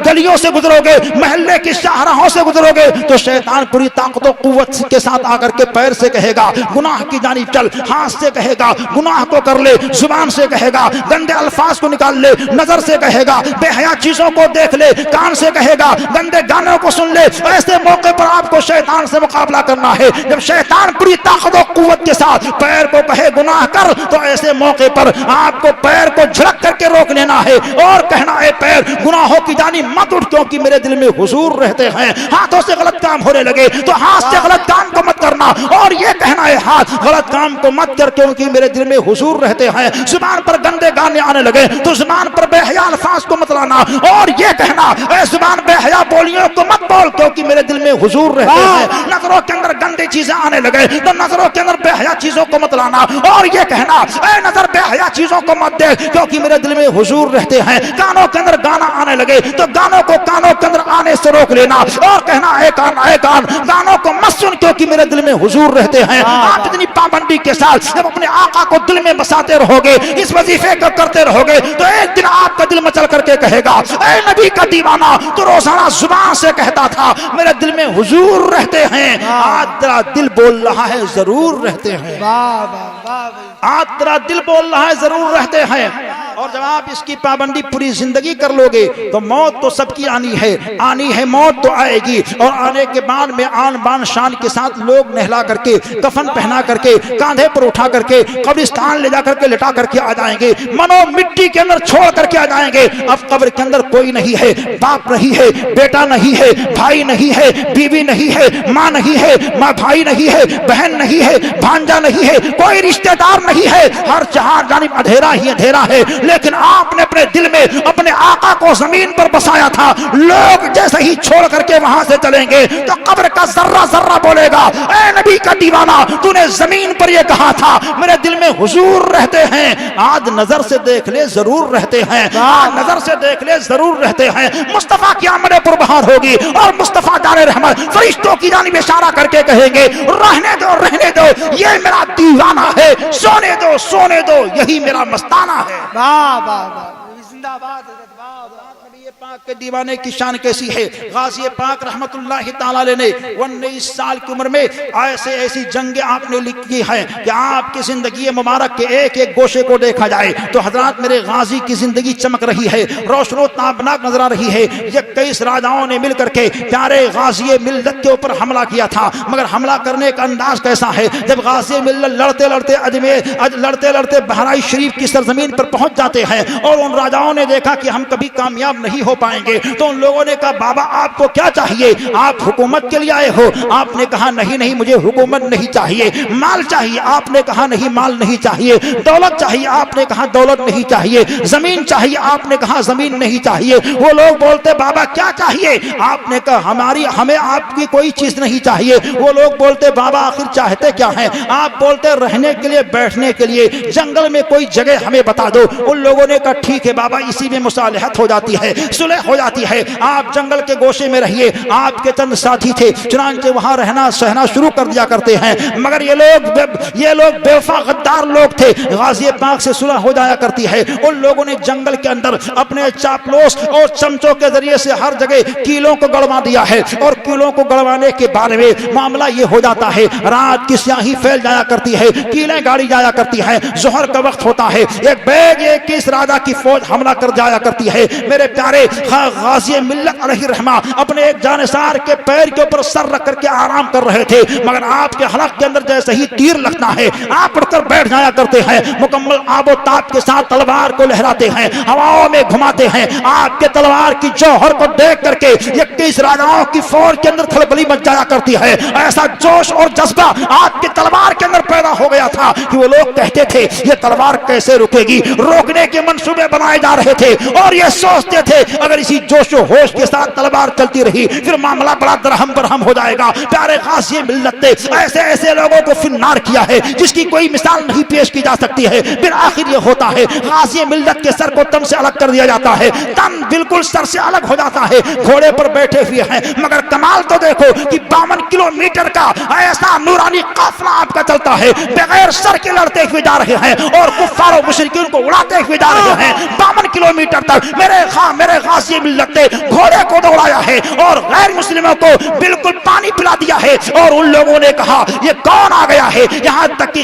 گلیوں سے گزرو گے, محلے کی شاہراہوں سے گزرو گے, تو شیطان پوری طاقت و قوت کے ساتھ آ کر کے پیر سے کہے گا گناہ کی جانب چل, ہاتھ سے کہے گا گناہ کو کر لے, زبان سے کہے گا گندے الفاظ کو نکال لے, نظر سے کہے گا بے حیا چیزوں کو دیکھ لے, کان سے کہے گا گندے گانوں کو سن لے. ایسے موقع پر آپ کو شیطان سے مقابلہ کرنا ہے. جب شیطان پوری طاقت و قوت کے ساتھ پیر کو کہے گناہ کر, تو ایسے موقع پر آپ کو پیر کو جھڑک کر کے روک لینا ہے اور کہنا ہے پیر گناہوں کی جانب مت اٹھ, کیونکہ میرے دل میں حضور رہتے ہیں. ہاتھوں سے غلط کام ہونے لگے تو ہاتھ سے غلط کام کو مت کرنا, اور یہ کہنا ہے ہاتھ غلط کام کو مت کر, کیونکہ میرے دل میں حضور رہتے ہیں. زبان پر گندے گانے آنے لگے تو زبان پر بے حیا الفاظ کو مت لانا, اور یہ کہنا اے زبان بے حیا بولیوں کو مت بول, کیونکہ میرے دل میں حضور رہتے ہیں. نظروں کے اندر گندی چیزیں آنے لگے تو نظروں کے اندر بے حیا چیزوں کو مت لانا, اور یہ کہنا اے نظر بے حیا چیزوں کو مت دیکھ, کیونکہ میرے دل میں حضور رہتے ہیں. کانوں کے اندر گانا آنے لگے تو گانوں کو کانوں کے اندر آنے سے روک لینا, اور کہنا اے کان گانوں کو مت سن, کیونکہ میرے دل میں حضور رہتے ہیں. آپ اتنی پابندی کے ساتھ جب اپنے آقا کو دل میں بساتے رہو گے, اس وظیفے کو کرتے رہو گے, تو ایک دن آپ کا دل مچل کر کے کہے گا اے نبی کا دیوانہ, تو روزانہ زبان سے کہتا تھا میرے دل میں حضور رہتے ہیں, آج تیرا دل بول رہا ہے ضرور رہتے ہیں. آج تیرا دل بول رہا ہے ضرور رہتے ہیں. اور جب آپ اس کی پابندی پوری زندگی کر لو گے تو موت تو سب کی آنی ہے, موت تو آئے گی, اور آنے کے بعد میں آن بان شان کے ساتھ لوگ نہلا کر کے, کفن پہنا کر کے, کاندھے پر اٹھا کر کے قبرستان لے جا کر کے لٹا کر کے آ جائیں گے, منو مٹی کے اندر چھوڑ کر کے آ جائیں گے. اب قبر کے اندر کوئی نہیں ہے, باپ نہیں ہے, بیٹا نہیں ہے, بھائی نہیں ہے, بیوی نہیں ہے, ماں نہیں ہے, بھائی نہیں ہے, بہن نہیں ہے, بھانجا نہیں ہے, کوئی رشتہ دار نہیں ہے. ہر چہار جانب اندھیرا ہی اندھیرا ہے. لیکن آپ نے اپنے دل میں اپنے آقا کو زمین پر بسایا تھا. لوگ جیسے ہی چھوڑ کر کے وہاں سے چلیں گے تو قبر کا ذرہ ذرہ بولے گا اے نبی کا دیوانہ, تو نے زمین پر یہ کہا تھا میرے دل میں حضور رہتے ہیں. آج نظر سے دیکھ لے ضرور رہتے ہیں, آج نظر سے دیکھ لے ضرور رہتے ہیں. مصطفیٰ کی آمد پربہار ہوگی اور مصطفیٰ جان رحمت فرشتوں کی جانب اشارہ کر کے کہیں گے رہنے دو, یہ میرا دیوانہ ہے, سونے دو, یہی میرا مستانہ ہے. زندہ باد پاک کے دیوانے کی شان کیسی ہے. غازی پاک رحمت اللہ تعالی علیہ نے 19 سال کی عمر میں ایسی جنگیں آپ نے لکھی ہیں کہ آپ کی زندگی مبارک کے ایک ایک گوشے کو دیکھا جائے تو حضرات میرے غازی کی زندگی چمک رہی ہے, روشن و تابناک نظر آ رہی ہے. یہ 21 راجاؤں نے مل کر کے پیارے غازی ملت کے اوپر حملہ کیا تھا, مگر حملہ کرنے کا انداز کیسا ہے. جب غازی ملت لڑتے لڑتے بہرائچ شریف کی سرزمین پر پہنچ جاتے ہیں اور ان راجاؤں نے دیکھا کہ ہم کبھی کامیاب نہیں ہو پائیں گے, تو ان لوگوں نے کہا بابا آپ کو کیا چاہیے, آپ حکومت کے لیے آئے ہو. آپ نے کہا نہیں مجھے حکومت نہیں چاہیے, مال چاہیے. آپ نے کہا نہیں مال نہیں چاہیے. دولت چاہیے. آپ نے کہا دولت نہیں چاہیے. زمین چاہیے. آپ نے کہا زمین نہیں چاہیے. وہ لوگ بولتے بابا کیا چاہیے. آپ نے کہا ہمیں آپ کی کوئی چیز نہیں چاہیے. وہ لوگ بولتے بابا آخر چاہتے کیا ہیں. آپ بولتے رہنے کے لیے, بیٹھنے کے لیے جنگل میں کوئی جگہ ہمیں بتا دو. ان لوگوں نے کہا ٹھیک ہے بابا, اسی میں مصالحت ہو جاتی ہے, صلح ہو جاتی ہے. آپ جنگل کے گوشے میں رہیے. آپ کے چند ساتھی تھے, چنانچہ وہاں رہنا سہنا شروع کر دیا کرتے ہیں. مگر یہ لوگ بے وفا غدار لوگ تھے. غازی پاک سے صلح ہو جایا کرتی ہے. ان لوگوں نے جنگل کے اندر اپنے چاپلوس اور چمچوں کے ذریعے سے ہر جگہ کیلوں کو گڑوا دیا ہے, اور کیلوں کو گڑوانے کے بارے میں معاملہ یہ ہو جاتا ہے رات کی سیاہی پھیل جایا کرتی ہے, کیلیں گاڑی جایا کرتی ہے, ظہر کا وقت ہوتا ہے, ایک بیگ 21 راجا کی فوج حملہ کر جایا کرتی ہے. میرے پیارے غازی ملت علیہ رحمہ اپنے ایک جانثار کے پیر کے اوپر سر رکھ کر کے آرام کر رہے تھے, مگر آپ کے حلق کے اندر جیسے ہی تیر لگتا ہے آپ اٹھ کر بیٹھ جایا کرتے ہیں. مکمل آب و تاب کے ساتھ تلوار کو لہراتے ہیں, ہواؤں میں گھماتے ہیں. آپ کے تلوار کی جوہر کو دیکھ کر کے 21 راجاؤں کی فوج کے اندر کھلبلی مچ جایا کرتی ہے. ایسا جوش اور جذبہ آپ کی تلوار کے اندر پیدا ہو گیا تھا کہ وہ لوگ کہتے تھے یہ تلوار کیسے رکے گی. روکنے کے منصوبے بنائے جا رہے تھے اور یہ سوچتے تھے اگر اسی جوش و ہوش کے ساتھ تلوار چلتی رہی پھر معاملہ بڑا درہم برہم ہو جائے گا۔ پیارے غازی ملت نے ایسے ایسے لوگوں کو فنار کیا ہے جس کی کوئی مثال نہیں پیش کی جا سکتی ہے۔ بالآخر یہ ہوتا ہے غازی ملت کے سر کو تن سے الگ کر دیا جاتا ہے، تن بالکل سر سے الگ ہو جاتا ہے، گھوڑے پر بیٹھے ہوئے ہیں، مگر کمال تو دیکھو کہ 52 کلومیٹر کا ایسا نورانی قافلہ آپ کا چلتا ہے، بغیر سر کے لڑتے ہوئے جا رہے ہیں اور کفار و مشرکین کو اڑاتے ہوئے جا رہے ہیں۔ 52 کلومیٹر تک میرے غازی ملت نے گھوڑے کو دوڑایا ہے اور غیر مسلموں کو بالکل پانی پلا دیا ہے، اور ان لوگوں نے کہا یہ کون آ گیا ہے، یہاں تک کہ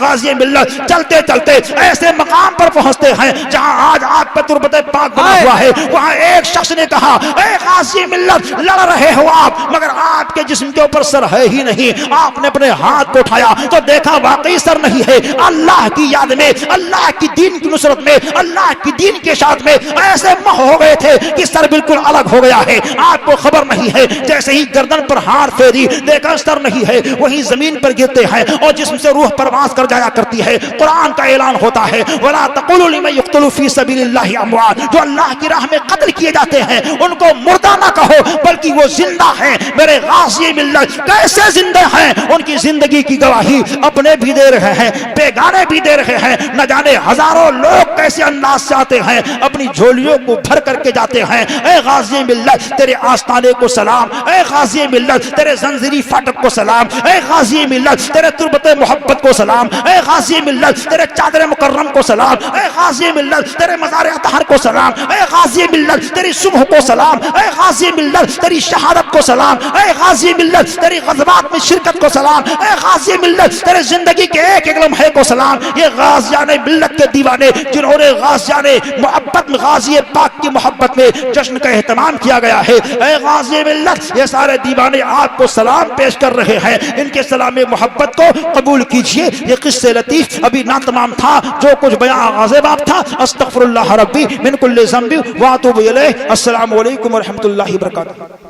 غازی ملت چلتے چلتے ایسے مقام پر پہنچتے ہیں جہاں آج آپ کا تربت پاک بنا ہوا ہے۔ وہاں ایک شخص نے کہا اے غازی ملت لڑ رہے ہو آپ، مگر آپ کے جسم کے اوپر سر ہے ہی نہیں۔ آپ نے اپنے ہاتھ کو اٹھایا تو دیکھا واقعی سر نہیں ہے۔ اللہ کی یاد میں، اللہ کی دین کی نصرت میں، اللہ کی دین کے ساتھ میں ایسے مہ ہو گئے تھے کہ سر بالکل الگ ہو گیا ہے، آپ کو خبر نہیں ہے۔ جیسے ہی گردن پر ہاتھ پھیری دیکھا سر نہیں ہے، وہیں زمین پر گرتے ہیں اور جسم سے روح پرواز کر جایا کرتی ہے۔ قرآن کا اعلان ہوتا ہے وَلَا تَقُولُوا لِمَن يُقْتَلُ فِي سَبِيلِ اللَّهِ أَمْوَاتٌ، جو اللہ کی راہ میں قتل کیے جاتے ہیں ان کو مردہ نہ کہو بلکہ وہ زندہ ہیں۔ میرے غازی ملت کیسے زندہ ہیں، ان کی زندگی کی گواہی اپنے بھی دے رہے ہیں، بیگانے بھی دے رہے ہیں۔ نہ جانے ہزاروں لوگ کیسے انداز سے آتے ہیں، اپنی جھولیوں کو بھر کر کے جاتے ہیں۔ اے غازی ملت تیرے آستانے کو سلام، اے غازی ملت تیرے زنجیری فاٹک کو سلام، اے غازی ملت تیرے تربت محبت کو سلام، اے غازی ملت تیرے چادر مکرم کو سلام، اے غازی ملت تیرے مزار اطہر کو سلام، اے غازی ملت تیری صبح کو سلام، اے غازی ملت تیری شہادت کو سلام، اے غازی ملت تیری غزوات میں شرکت کو سلام، اے غازی ملت تیرے زندگی کے ایک ایک لمحے کو سلام۔ یہ غازیان ملت کے دیوانے جنہوں نے غازیان محبت میں، غازی پاک کی محبت میں جشن کا اہتمام کیا گیا ہے، اے غازی ملت یہ سارے دیوانے آپ کو سلام پیش کر رہے ہیں۔ ان کے سلام محبت کو قبول کیجئے۔ یہ قصے لطیف ابھی نہ تمام تھا، جو کچھ بیان آغاز باب تھا۔ استغفر اللہ ربی من کل ذنب واتوب الیہ۔ السلام علیکم ورحمۃ اللہ وبرکاتہ۔